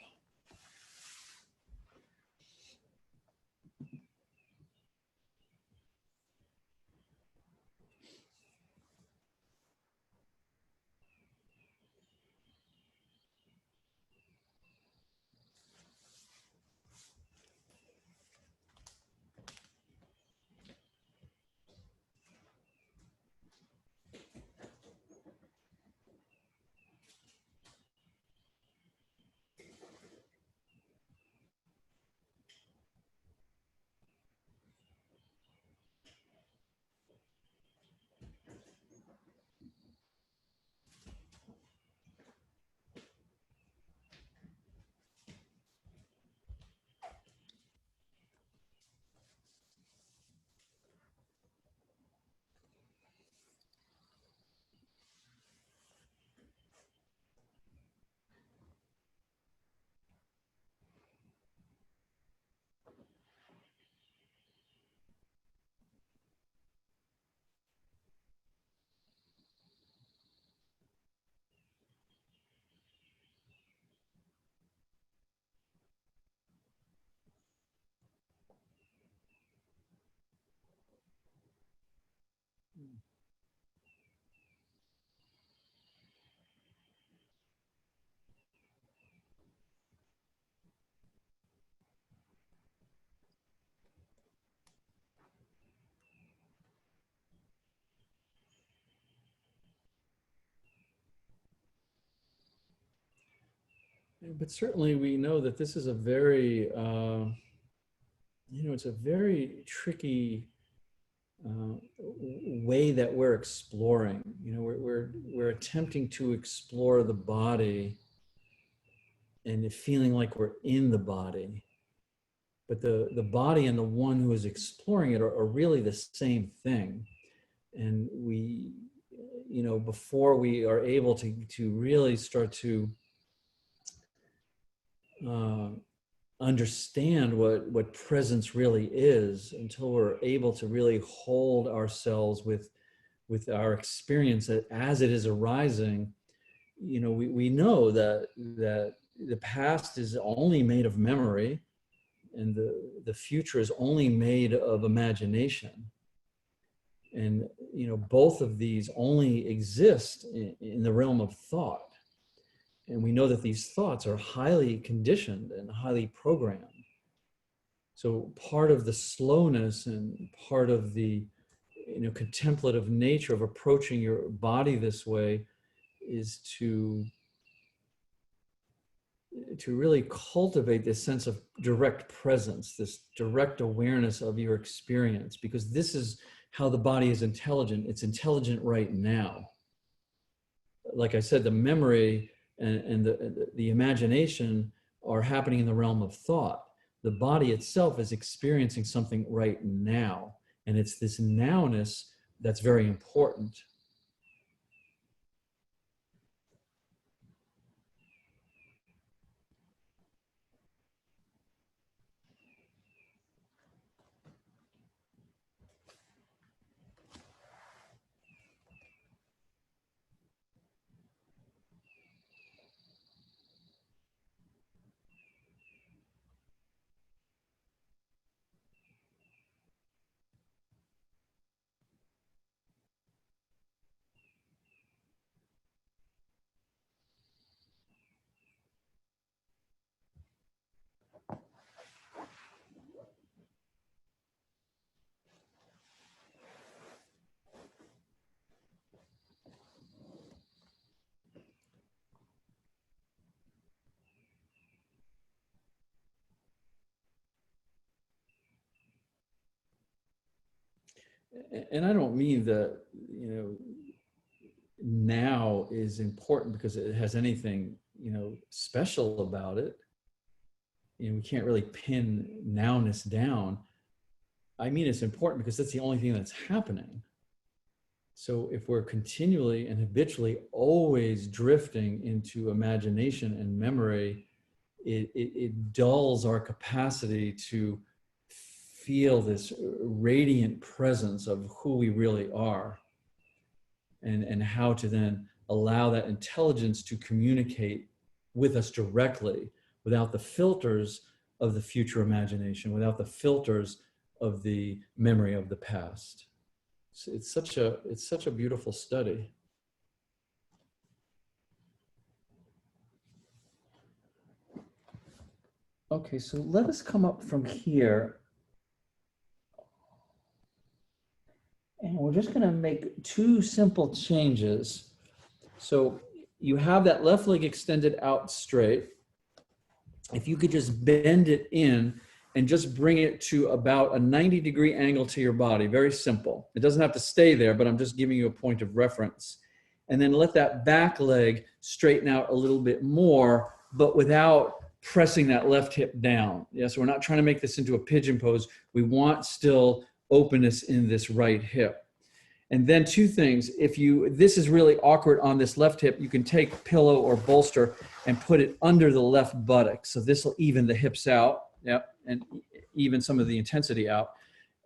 But certainly we know that this is a very, it's a very tricky way that we're exploring. We're attempting to explore the body and feeling like we're in the body. But the body and the one who is exploring it are really the same thing. And we, before we are able to really start to understand what presence really is, until we're able to really hold ourselves with our experience as it is arising, we know that the past is only made of memory, and the future is only made of imagination. And both of these only exist in the realm of thought. And we know that these thoughts are highly conditioned and highly programmed. So part of the slowness and part of the contemplative nature of approaching your body this way is to really cultivate this sense of direct presence, this direct awareness of your experience, because this is how the body is intelligent. It's intelligent right now. Like I said, the memory and the imagination are happening in the realm of thought. The body itself is experiencing something right now. And it's this nowness that's very important. And I don't mean that, now is important because it has anything, special about it. We can't really pin nowness down. I mean, it's important because that's the only thing that's happening. So if we're continually and habitually always drifting into imagination and memory, it dulls our capacity to feel this radiant presence of who we really are, and how to then allow that intelligence to communicate with us directly without the filters of the future imagination, without the filters of the memory of the past. It's such a beautiful study. Okay, so let us come up from here. And we're just going to make two simple changes. So you have that left leg extended out straight. If you could just bend it in and just bring it to about a 90-degree angle to your body. Very simple. It doesn't have to stay there, but I'm just giving you a point of reference. And then let that back leg straighten out a little bit more, but without pressing that left hip down. Yeah, so we're not trying to make this into a pigeon pose. We want still openness in this right hip. And then two things. If this is really awkward on this left hip, you can take pillow or bolster and put it under the left buttock. So this will even the hips out. Yep. And even some of the intensity out.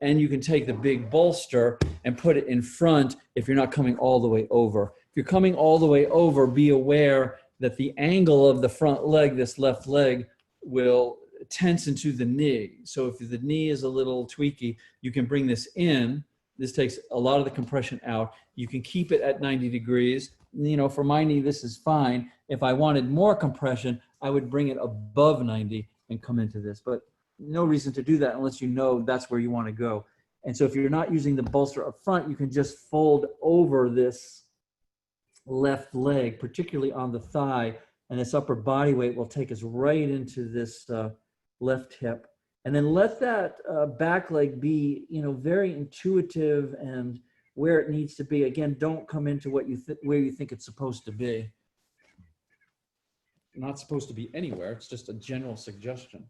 And you can take the big bolster and put it in front if you're not coming all the way over. If you're coming all the way over, be aware that the angle of the front leg, this left leg, will tense into the knee. So if the knee is a little tweaky, you can bring this in. This takes a lot of the compression out. You can keep it at 90 degrees. For my knee, this is fine. If I wanted more compression, I would bring it above 90 and come into this. But no reason to do that unless you know that's where you want to go. And so if you're not using the bolster up front, you can just fold over this left leg, particularly on the thigh, And this upper body weight will take us right into this left hip. And then let that back leg be, very intuitive and where it needs to be. Again, don't come into where you think it's supposed to be. Not supposed to be anywhere. It's just a general suggestion.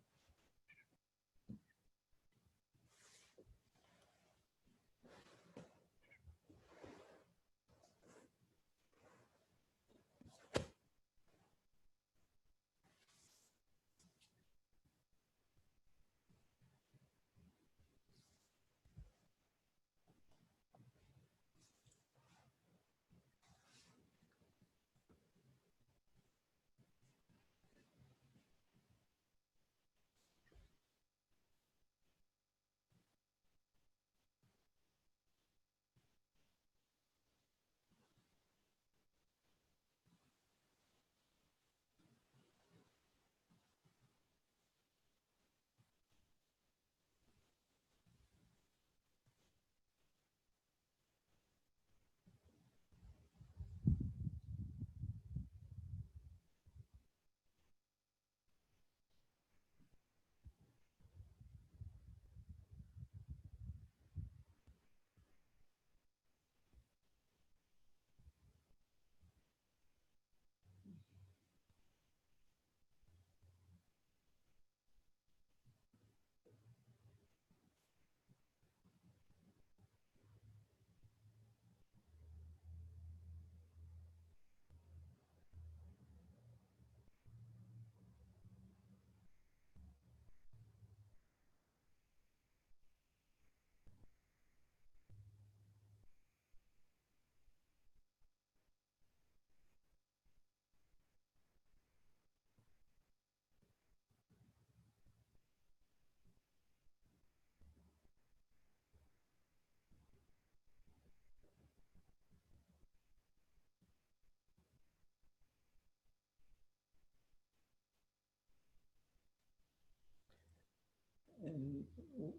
And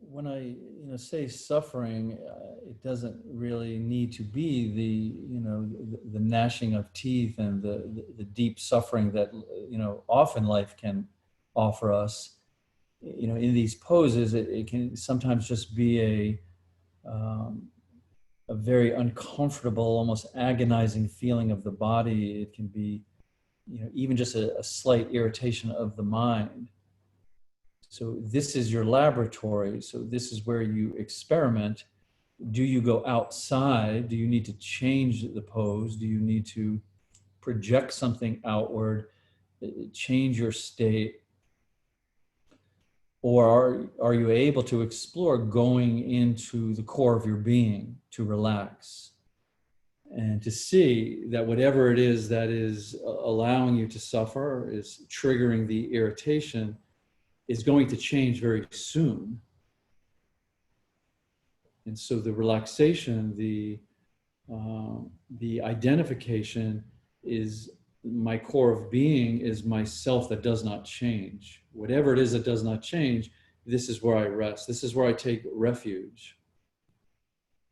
when I, say suffering, it doesn't really need to be the gnashing of teeth and the deep suffering that, often life can offer us. In these poses, it can sometimes just be a very uncomfortable, almost agonizing feeling of the body. It can be, even just a slight irritation of the mind. So this is your laboratory. So this is where you experiment. Do you go outside? Do you need to change the pose? Do you need to project something outward, change your state? Or are you able to explore going into the core of your being to relax and to see that whatever it is that is allowing you to suffer, is triggering the irritation, is going to change very soon? And so the relaxation, the identification is my core of being is myself that does not change. Whatever it is that does not change, this is where I rest. This is where I take refuge.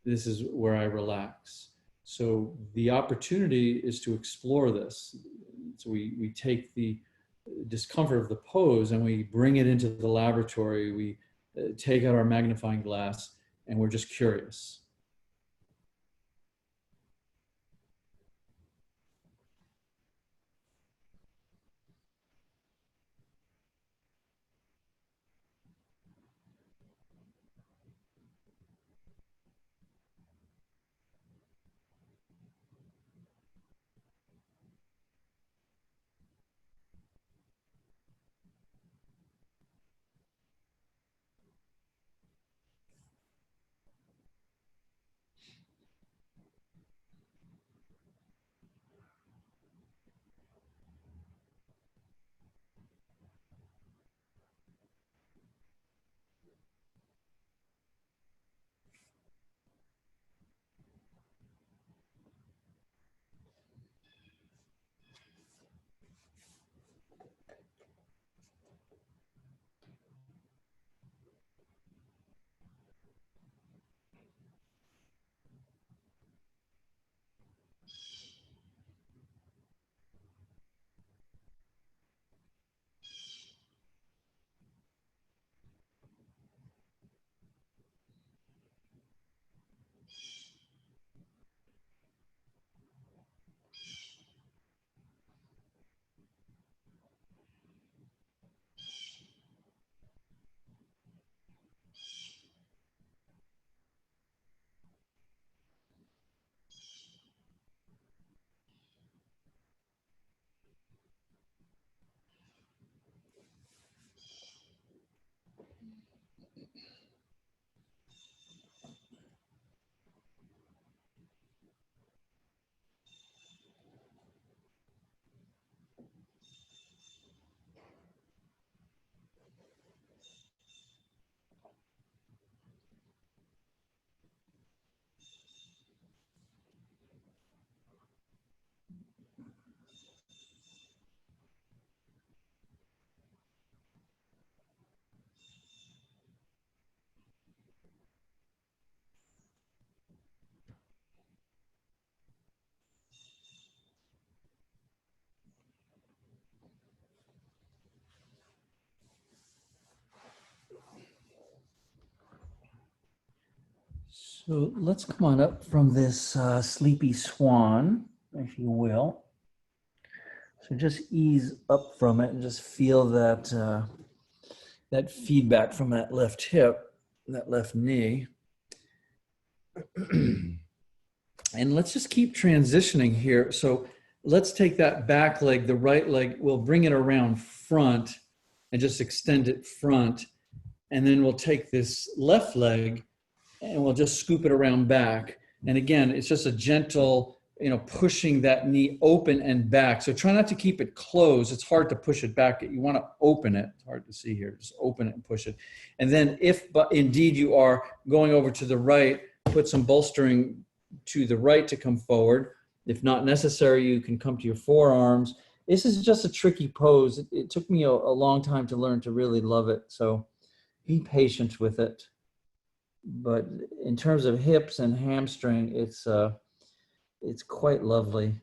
This is where I relax. So the opportunity is to explore this. So we take the discomfort of the pose and we bring it into the laboratory. We take out our magnifying glass and we're just curious. So let's come on up from this sleepy swan, if you will. So just ease up from it and just feel that that feedback from that left hip, that left knee. And let's just keep transitioning here. So let's take that back leg, the right leg, we'll bring it around front and just extend it front. And then we'll take this left leg and we'll just scoop it around back. And again, it's just a gentle, pushing that knee open and back. So try not to keep it closed. It's hard to push it back. You want to open it. It's hard to see here. Just open it and push it. And then if indeed you are going over to the right, put some bolstering to the right to come forward. If not necessary, you can come to your forearms. This is just a tricky pose. It took me a long time to learn to really love it. So be patient with it. But in terms of hips and hamstring, it's quite lovely.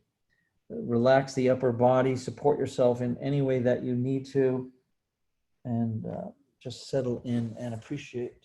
Relax the upper body, support yourself in any way that you need to, and just settle in and appreciate.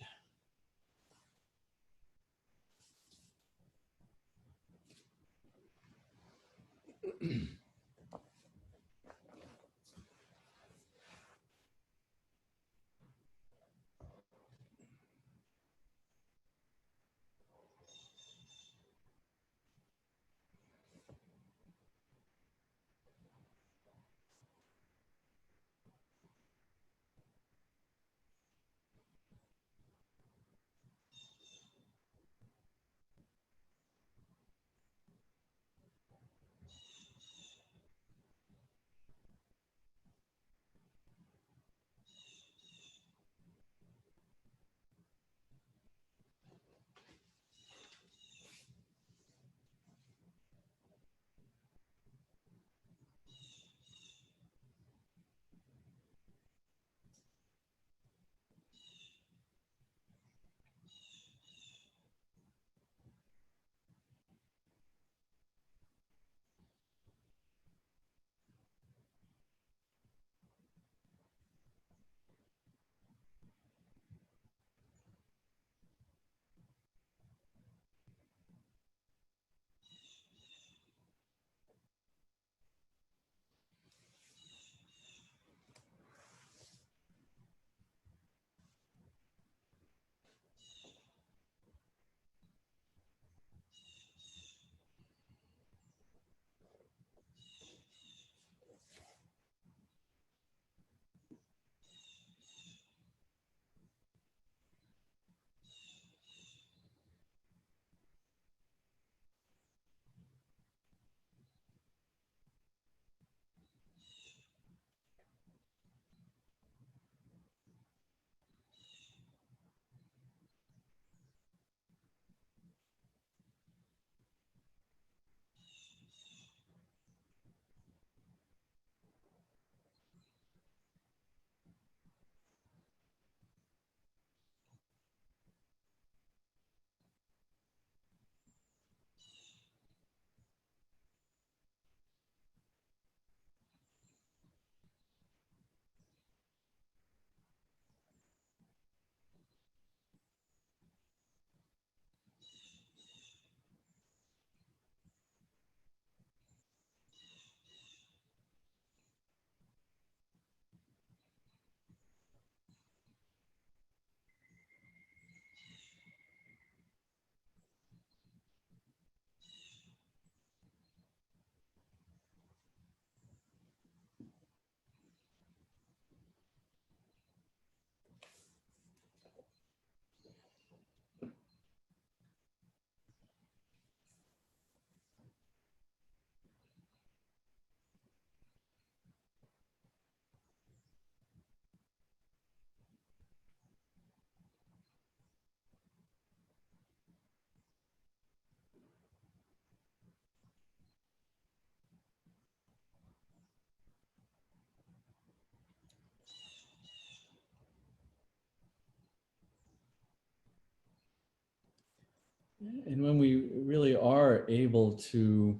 And when we really are able to,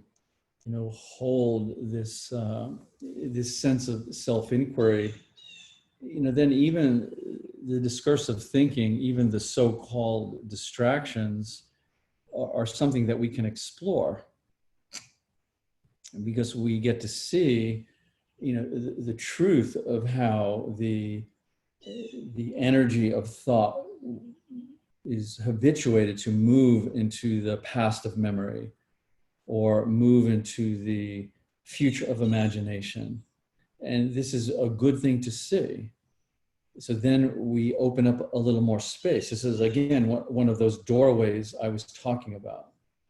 hold this this sense of self-inquiry, then even the discursive thinking, even the so-called distractions, are something that we can explore, because we get to see, the truth of how the energy of thought is habituated to move into the past of memory, or move into the future of imagination. And this is a good thing to see. So then we open up a little more space. This is, again, one of those doorways I was talking about.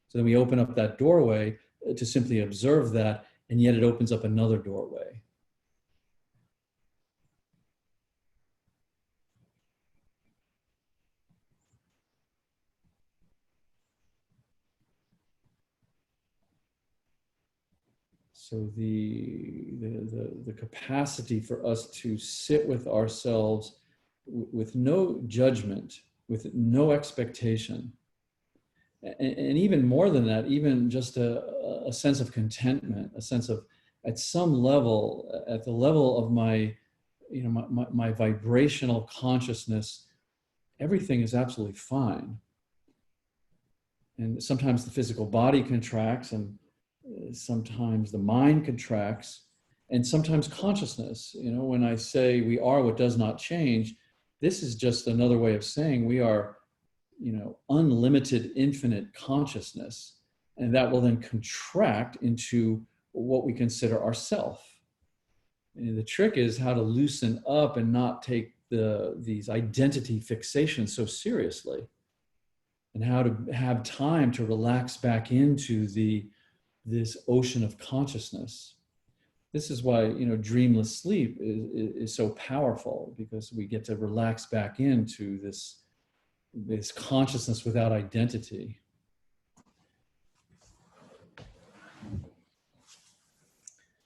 So then we open up that doorway to simply observe that, and yet it opens up another doorway. So the capacity for us to sit with ourselves with no judgment, with no expectation, and even more than that, even just a sense of contentment, a sense of, at some level, at the level of my, my vibrational consciousness, everything is absolutely fine. And sometimes the physical body contracts, and sometimes the mind contracts, and sometimes consciousness. When I say we are what does not change, this is just another way of saying we are, unlimited, infinite consciousness. And that will then contract into what we consider ourself. And the trick is how to loosen up and not take these identity fixations so seriously, and how to have time to relax back into this ocean of consciousness. This is why, dreamless sleep is so powerful, because we get to relax back into this consciousness without identity.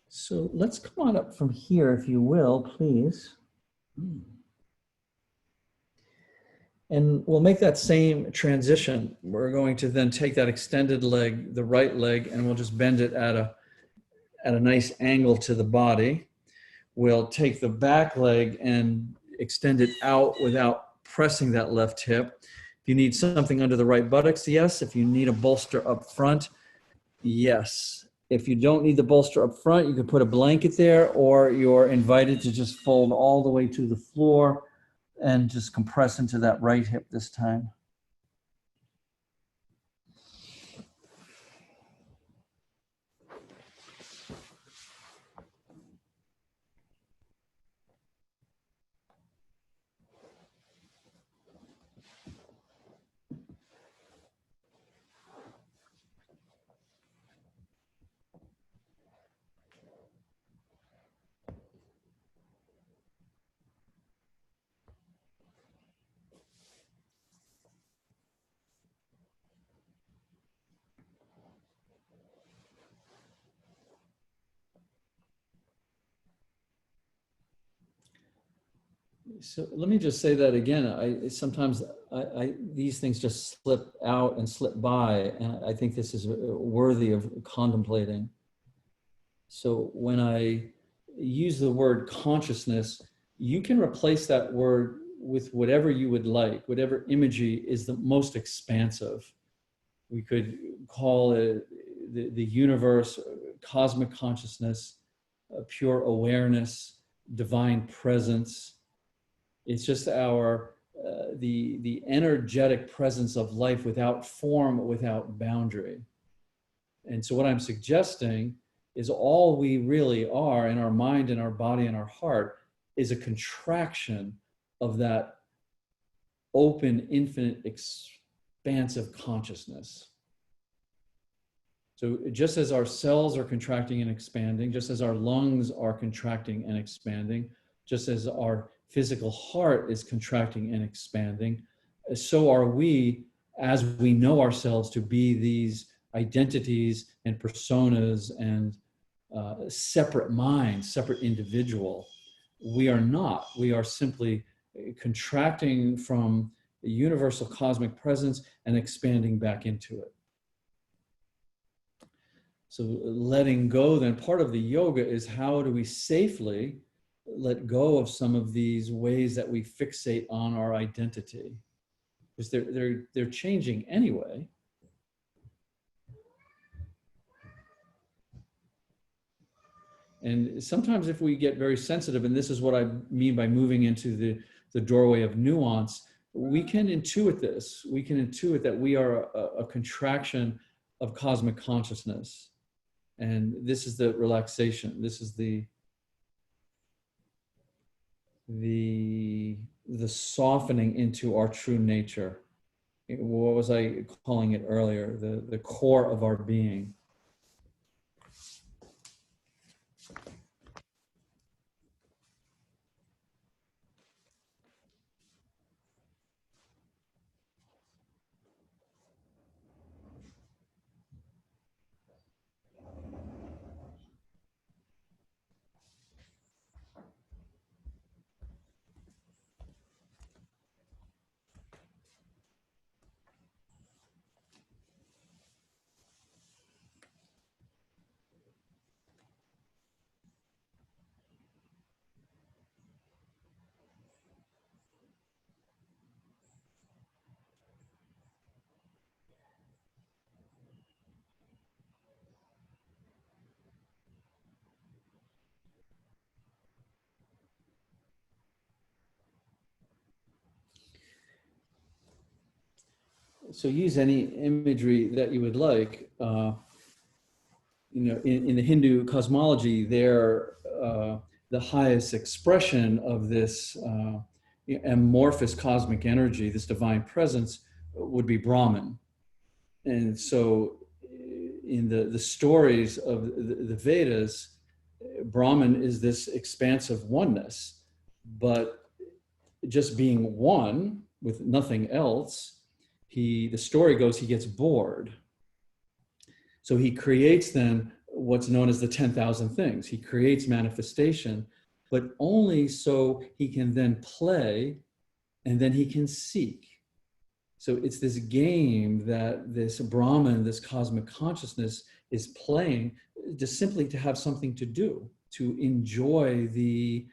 So let's come on up from here, if you will, please. And we'll make that same transition. We're going to then take that extended leg, the right leg, and we'll just bend it at a nice angle to the body. We'll take the back leg and extend it out without pressing that left hip. If you need something under the right buttocks, yes. If you need a bolster up front, yes. If you don't need the bolster up front, you can put a blanket there, or you're invited to just fold all the way to the floor and just compress into that right hip this time. So let me just say that again. Sometimes these things just slip out and slip by, and I think this is worthy of contemplating. So when I use the word consciousness, you can replace that word with whatever you would like, whatever imagery is the most expansive. We could call it the universe, cosmic consciousness, pure awareness, divine presence. It's just the energetic presence of life without form, without boundary. And so what I'm suggesting is all we really are in our mind and our body and our heart is a contraction of that open, infinite, expansive consciousness. So just as our cells are contracting and expanding, just as our lungs are contracting and expanding, just as our physical heart is contracting and expanding, so are we, as we know ourselves to be these identities and personas and separate minds, separate individual. We are not. We are simply contracting from a universal cosmic presence, and expanding back into it. So letting go, then part of the yoga is how do we safely let go of some of these ways that we fixate on our identity, because they're changing anyway. And sometimes if we get very sensitive, and this is what I mean by moving into the doorway of nuance, we can intuit this. We can intuit that we are a contraction of cosmic consciousness. And this is the relaxation. This is the softening into our true nature. What was I calling it earlier? The core of our being. So use any imagery that you would like. In the Hindu cosmology, they're the highest expression of this amorphous cosmic energy, this divine presence, would be Brahman. And so in the stories of the Vedas, Brahman is this expansive oneness, but just being one with nothing else, the story goes, he gets bored. So he creates then what's known as the 10,000 things. He creates manifestation, but only so he can then play and then he can seek. So it's this game that this Brahman, this cosmic consciousness is playing just simply to have something to do, to enjoy the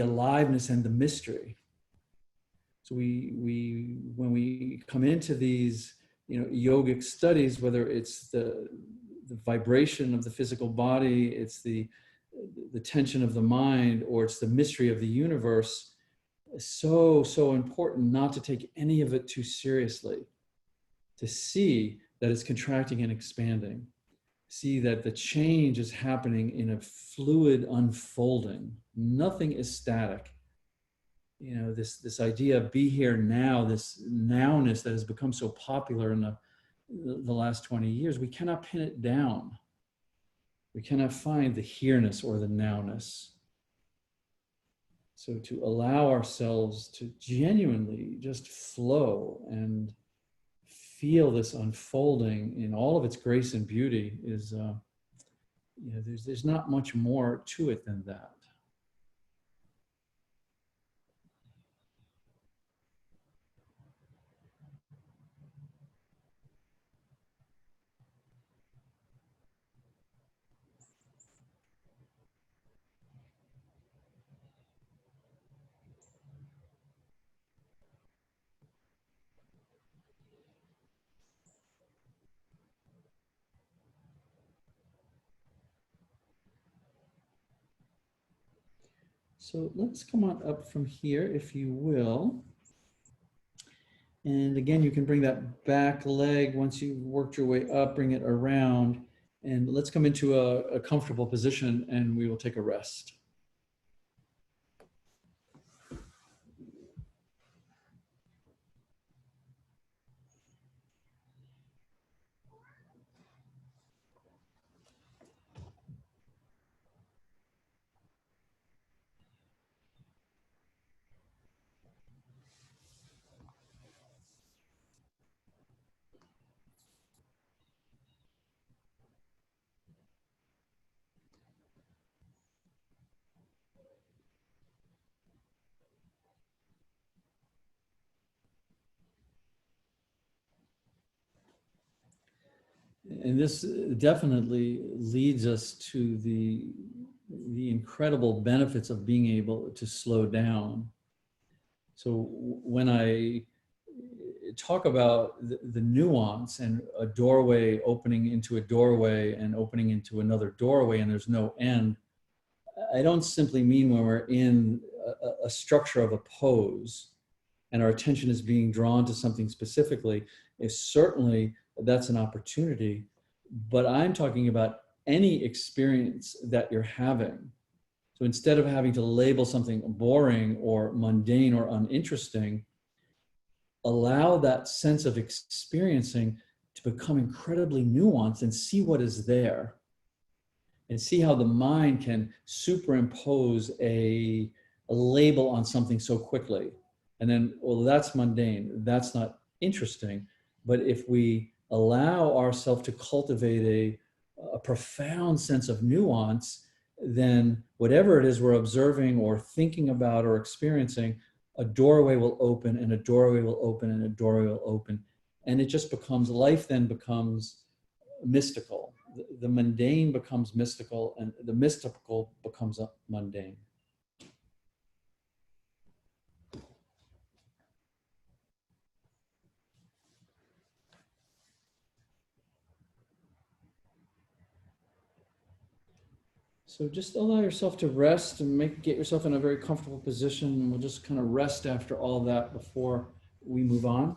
aliveness and the mystery. So when we come into these yogic studies, whether it's the vibration of the physical body, it's the tension of the mind, or it's the mystery of the universe, it's so important not to take any of it too seriously, to see that it's contracting and expanding, see that the change is happening in a fluid unfolding. Nothing is static. This idea of be here now, this nowness that has become so popular in the last 20 years, we cannot pin it down. We cannot find the here-ness or the nowness. So to allow ourselves to genuinely just flow and feel this unfolding in all of its grace and beauty is, there's not much more to it than that. So let's come on up from here, if you will. And again, you can bring that back leg once you've worked your way up, bring it around, and let's come into a comfortable position and we will take a rest. And this definitely leads us to the incredible benefits of being able to slow down. So when I talk about the nuance and a doorway opening into a doorway and opening into another doorway and there's no end, I don't simply mean when we're in a structure of a pose and our attention is being drawn to something specifically. Is certainly that's an opportunity, but I'm talking about any experience that you're having. So instead of having to label something boring or mundane or uninteresting, allow that sense of experiencing to become incredibly nuanced and see what is there. And see how the mind can superimpose a label on something so quickly. And then, well, that's mundane, that's not interesting. But if we allow ourselves to cultivate a profound sense of nuance, then whatever it is we're observing or thinking about or experiencing, a doorway will open and a doorway will open and a doorway will open. And it just becomes, life then becomes mystical. The mundane becomes mystical and the mystical becomes mundane. So just allow yourself to rest and get yourself in a very comfortable position. And we'll just kind of rest after all that before we move on.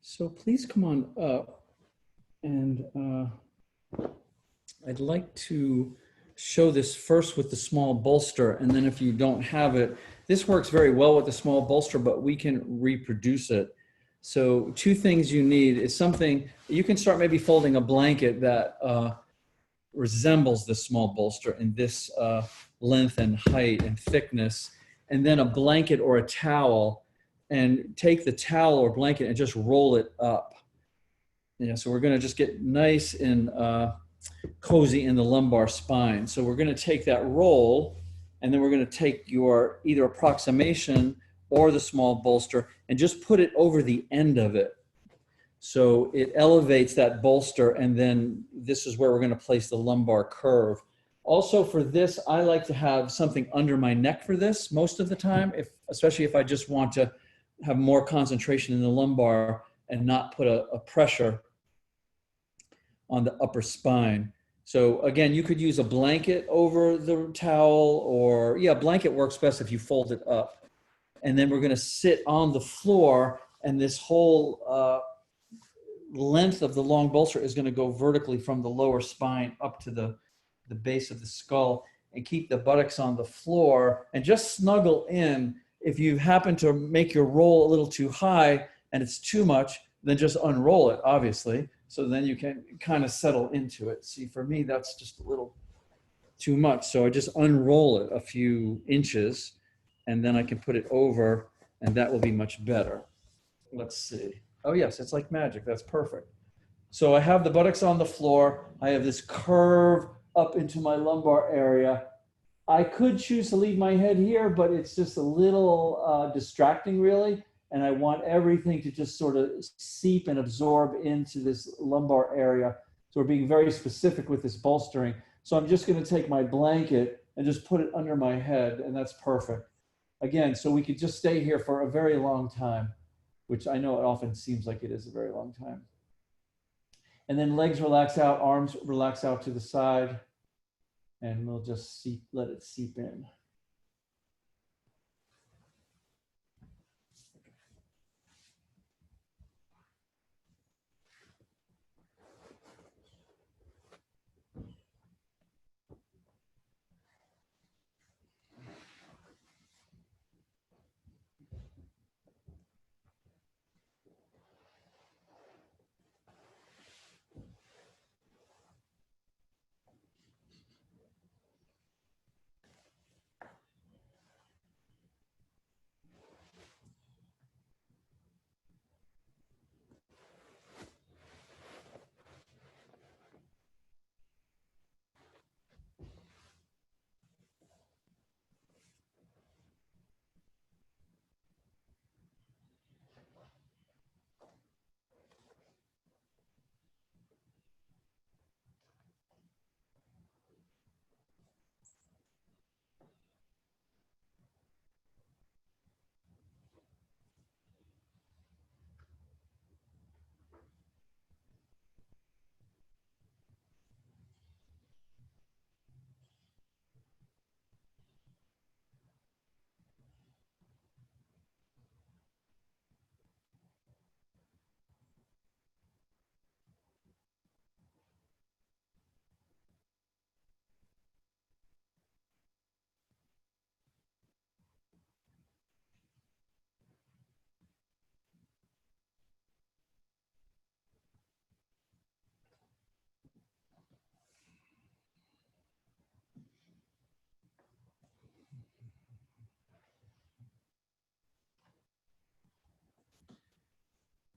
So please come on up, and I'd like to show this first with the small bolster, and then if you don't have it, this works very well with the small bolster, but we can reproduce it. So two things you need is something, you can start maybe folding a blanket that resembles the small bolster in this length and height and thickness, and then a blanket or a towel, and take the towel or blanket and just roll it up. Yeah, so we're gonna just get nice and cozy in the lumbar spine. So we're gonna take that roll, and then we're gonna take your either approximation or the small bolster and just put it over the end of it. So it elevates that bolster, and then this is where we're gonna place the lumbar curve. Also for this, I like to have something under my neck for this most of the time, especially if I just want to have more concentration in the lumbar and not put a pressure on the upper spine. So again, you could use a blanket over the towel, or yeah, blanket works best if you fold it up. And then we're gonna sit on the floor, and this whole length of the long bolster is going to go vertically from the lower spine up to the base of the skull, and keep the buttocks on the floor and just snuggle in. If you happen to make your roll a little too high and it's too much, then just unroll it, obviously. So then you can kind of settle into it. See, for me, that's just a little too much. So I just unroll it a few inches, and then I can put it over, and that will be much better. Let's see. Oh yes, it's like magic. That's perfect. So I have the buttocks on the floor. I have this curve up into my lumbar area. I could choose to leave my head here, but it's just a little distracting, really. And I want everything to just sort of seep and absorb into this lumbar area. So we're being very specific with this bolstering. So I'm just going to take my blanket and just put it under my head, and that's perfect. Again, so we could just stay here for a very long time, which I know it often seems like it is a very long time. And then legs relax out, arms relax out to the side, and we'll just let it seep in.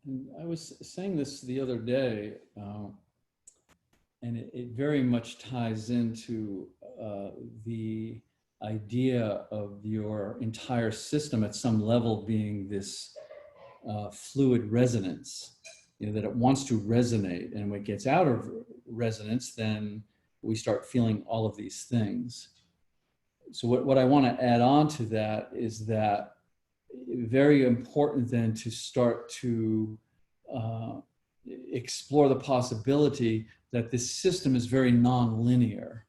And I was saying this the other day, and it very much ties into the idea of your entire system at some level being this fluid resonance, that it wants to resonate. And when it gets out of resonance, then we start feeling all of these things. So what I want to add on to that is that very important then to start to explore the possibility that this system is very non-linear.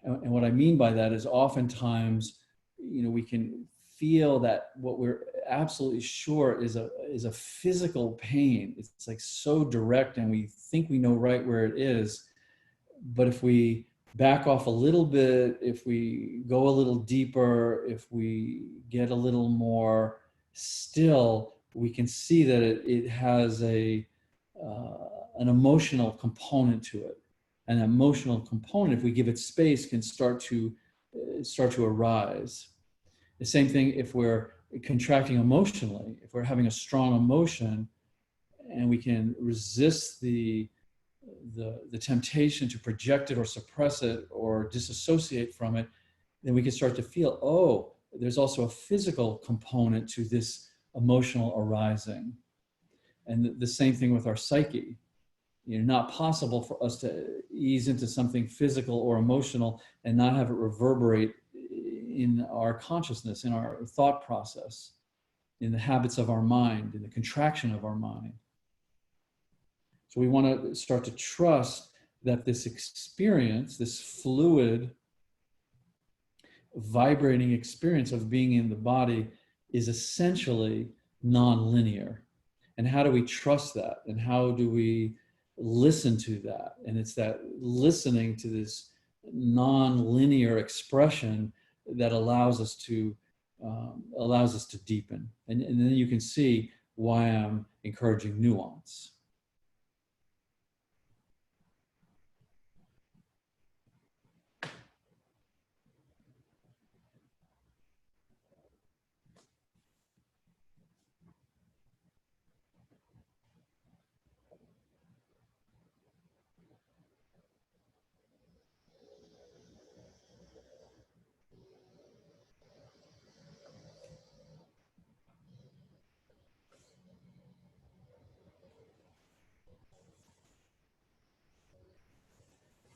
And what I mean by that is oftentimes, we can feel that what we're absolutely sure is a physical pain. It's like so direct, and we think we know right where it is. But if we back off a little bit, if we go a little deeper, if we get a little more still, we can see that it has an emotional component to it. An emotional component, if we give it space, can start to arise. The same thing if we're contracting emotionally, if we're having a strong emotion and we can resist the temptation to project it or suppress it or disassociate from it, then we can start to feel, oh, there's also a physical component to this emotional arising. And the same thing with our psyche. Not possible for us to ease into something physical or emotional and not have it reverberate in our consciousness, in our thought process, in the habits of our mind, in the contraction of our mind. So we want to start to trust that this experience, this fluid, vibrating experience of being in the body is essentially non-linear. And how do we trust that? And how do we listen to that? And it's that listening to this non-linear expression that allows us to deepen. And then you can see why I'm encouraging nuance.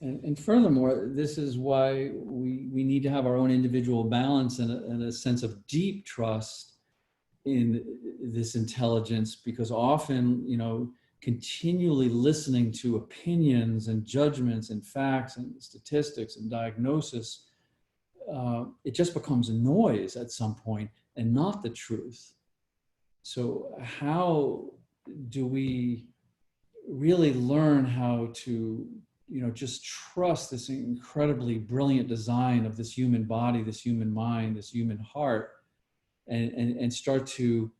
And furthermore, this is why we need to have our own individual balance and a sense of deep trust in this intelligence, because often, continually listening to opinions and judgments and facts and statistics and diagnosis, it just becomes noise at some point and not the truth. So how do we really learn how to just trust this incredibly brilliant design of this human body, this human mind, this human heart, and start to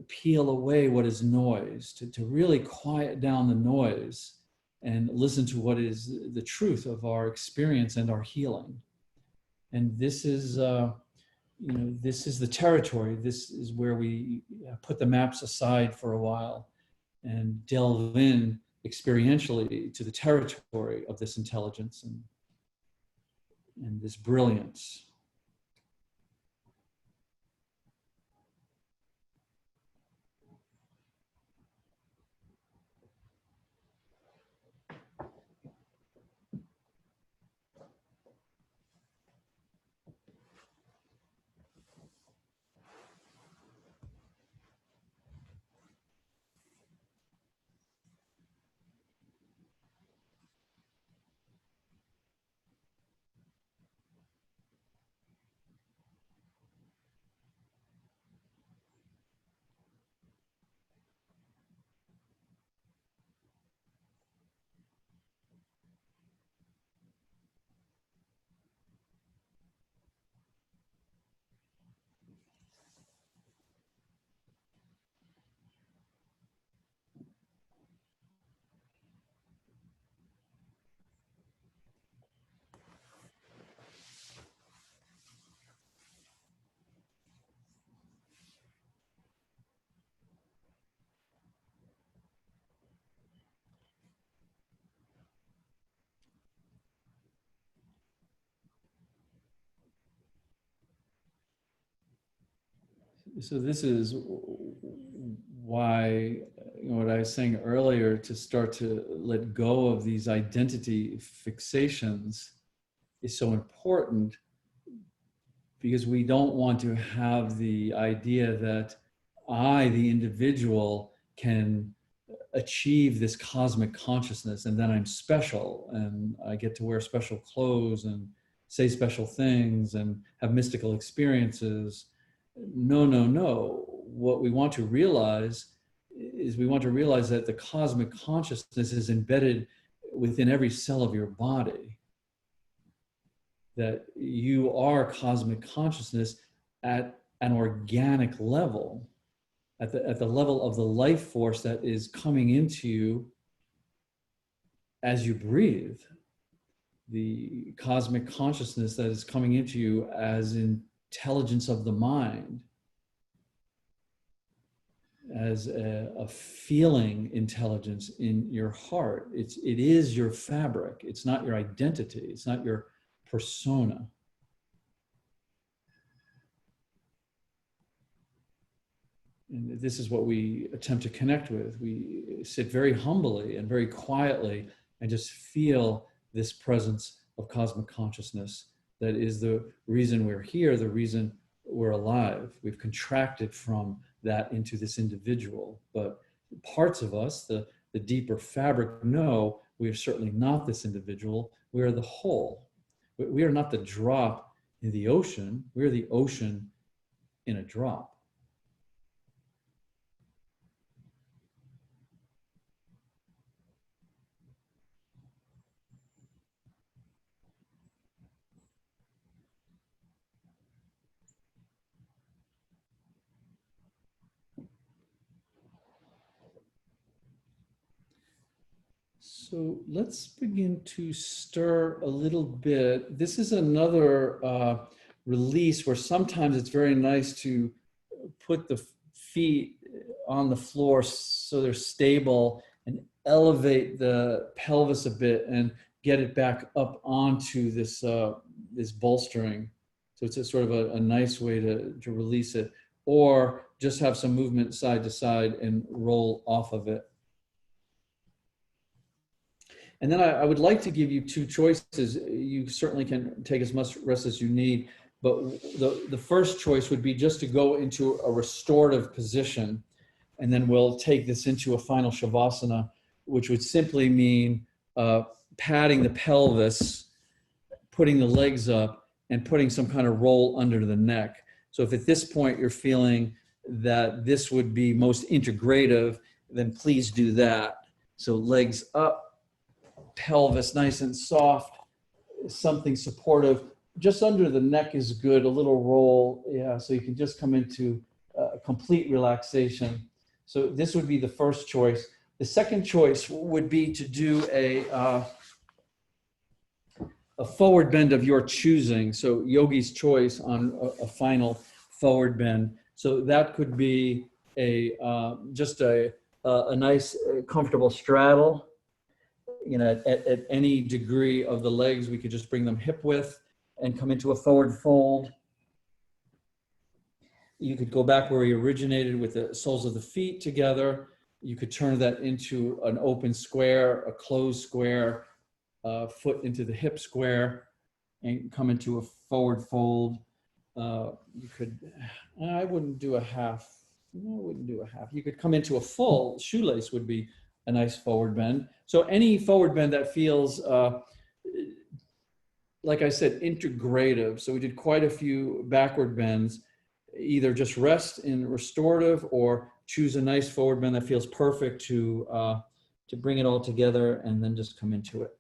peel away what is noise, to really quiet down the noise and listen to what is the truth of our experience and our healing. And this is, this is the territory. This is where we put the maps aside for a while and delve in experientially to the territory of this intelligence and this brilliance. So this is why, what I was saying earlier, to start to let go of these identity fixations is so important, because we don't want to have the idea that I, the individual, can achieve this cosmic consciousness and then I'm special and I get to wear special clothes and say special things and have mystical experiences. No, no, no. What we want to realize is that the cosmic consciousness is embedded within every cell of your body, that you are cosmic consciousness at an organic level, at the level of the life force that is coming into you as you breathe, the cosmic consciousness that is coming into you as intelligence of the mind, as a feeling intelligence in your heart. It is your fabric. It's not your identity. It's not your persona. And this is what we attempt to connect with. We sit very humbly and very quietly and just feel this presence of cosmic consciousness that is the reason we're here, the reason we're alive. We've contracted from that into this individual. But parts of us, the deeper fabric, know we are certainly not this individual. We are the whole. We are not the drop in the ocean. We're the ocean in a drop. So let's begin to stir a little bit. This is another release where sometimes it's very nice to put the feet on the floor so they're stable and elevate the pelvis a bit and get it back up onto this bolstering. So it's a sort of a nice way to release it, or just have some movement side to side and roll off of it. And then I would like to give you two choices. You certainly can take as much rest as you need, but the first choice would be just to go into a restorative position. And then we'll take this into a final Shavasana, which would simply mean padding the pelvis, putting the legs up, and putting some kind of roll under the neck. So if at this point you're feeling that this would be most integrative, then please do that. So legs up, pelvis nice and soft, something supportive. Just under the neck is good, a little roll. Yeah, so you can just come into complete relaxation. So this would be the first choice. The second choice would be to do a forward bend of your choosing. So yogi's choice on a final forward bend. So that could be just a nice comfortable straddle. You know, at any degree of the legs, we could just bring them hip width and come into a forward fold. You could go back where you originated with the soles of the feet together. You could turn that into an open square, a closed square, foot into the hip square, and come into a forward fold. You could, I wouldn't do a half. No, I wouldn't do a half. You could come into a full shoelace would be a nice forward bend. So any forward bend that feels, like I said, integrative. So we did quite a few backward bends, either just rest in restorative or choose a nice forward bend that feels perfect to bring it all together and then just come into it.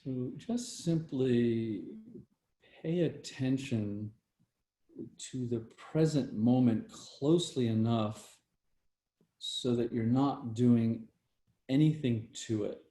So just simply pay attention to the present moment closely enough so that you're not doing anything to it.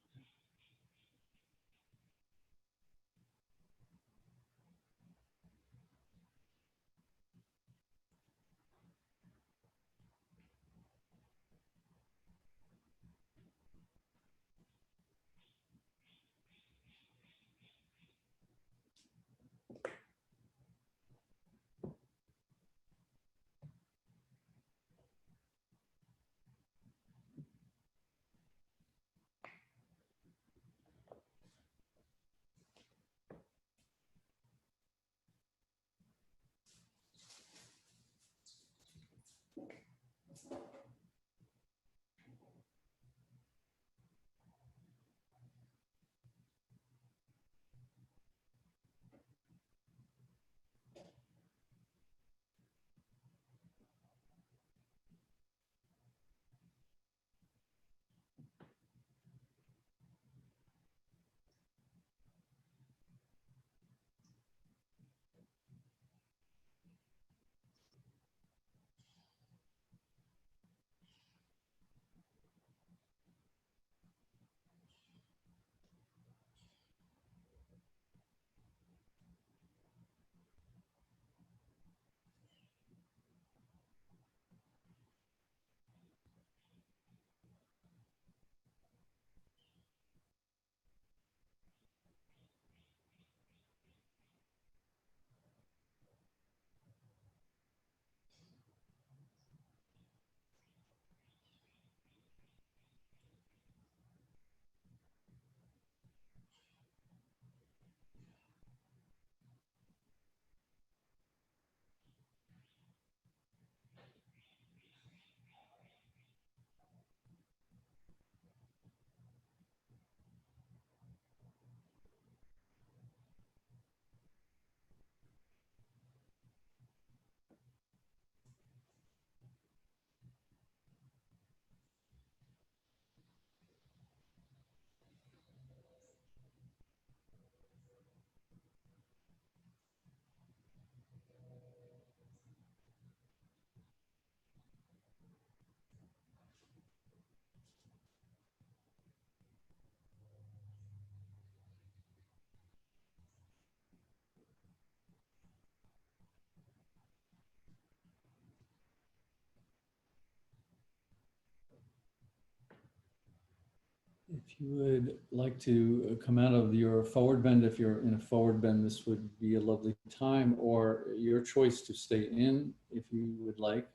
If you would like to come out of your forward bend, if you're in a forward bend, this would be a lovely time, or your choice to stay in if you would like.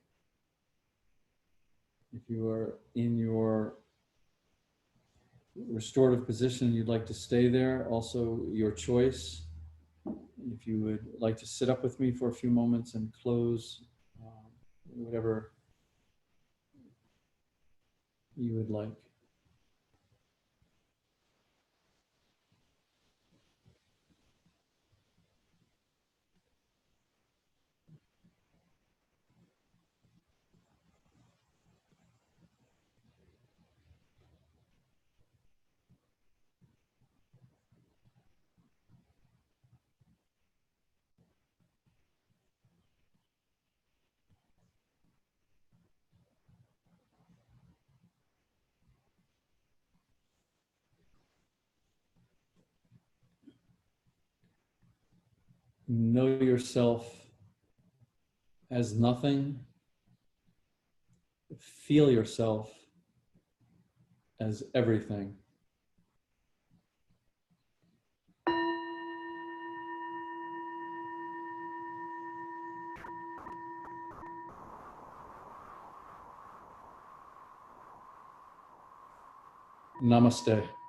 If you are in your restorative position, you'd like to stay there, also your choice. If you would like to sit up with me for a few moments and close, whatever you would like. Know yourself as nothing. Feel yourself as everything. Namaste.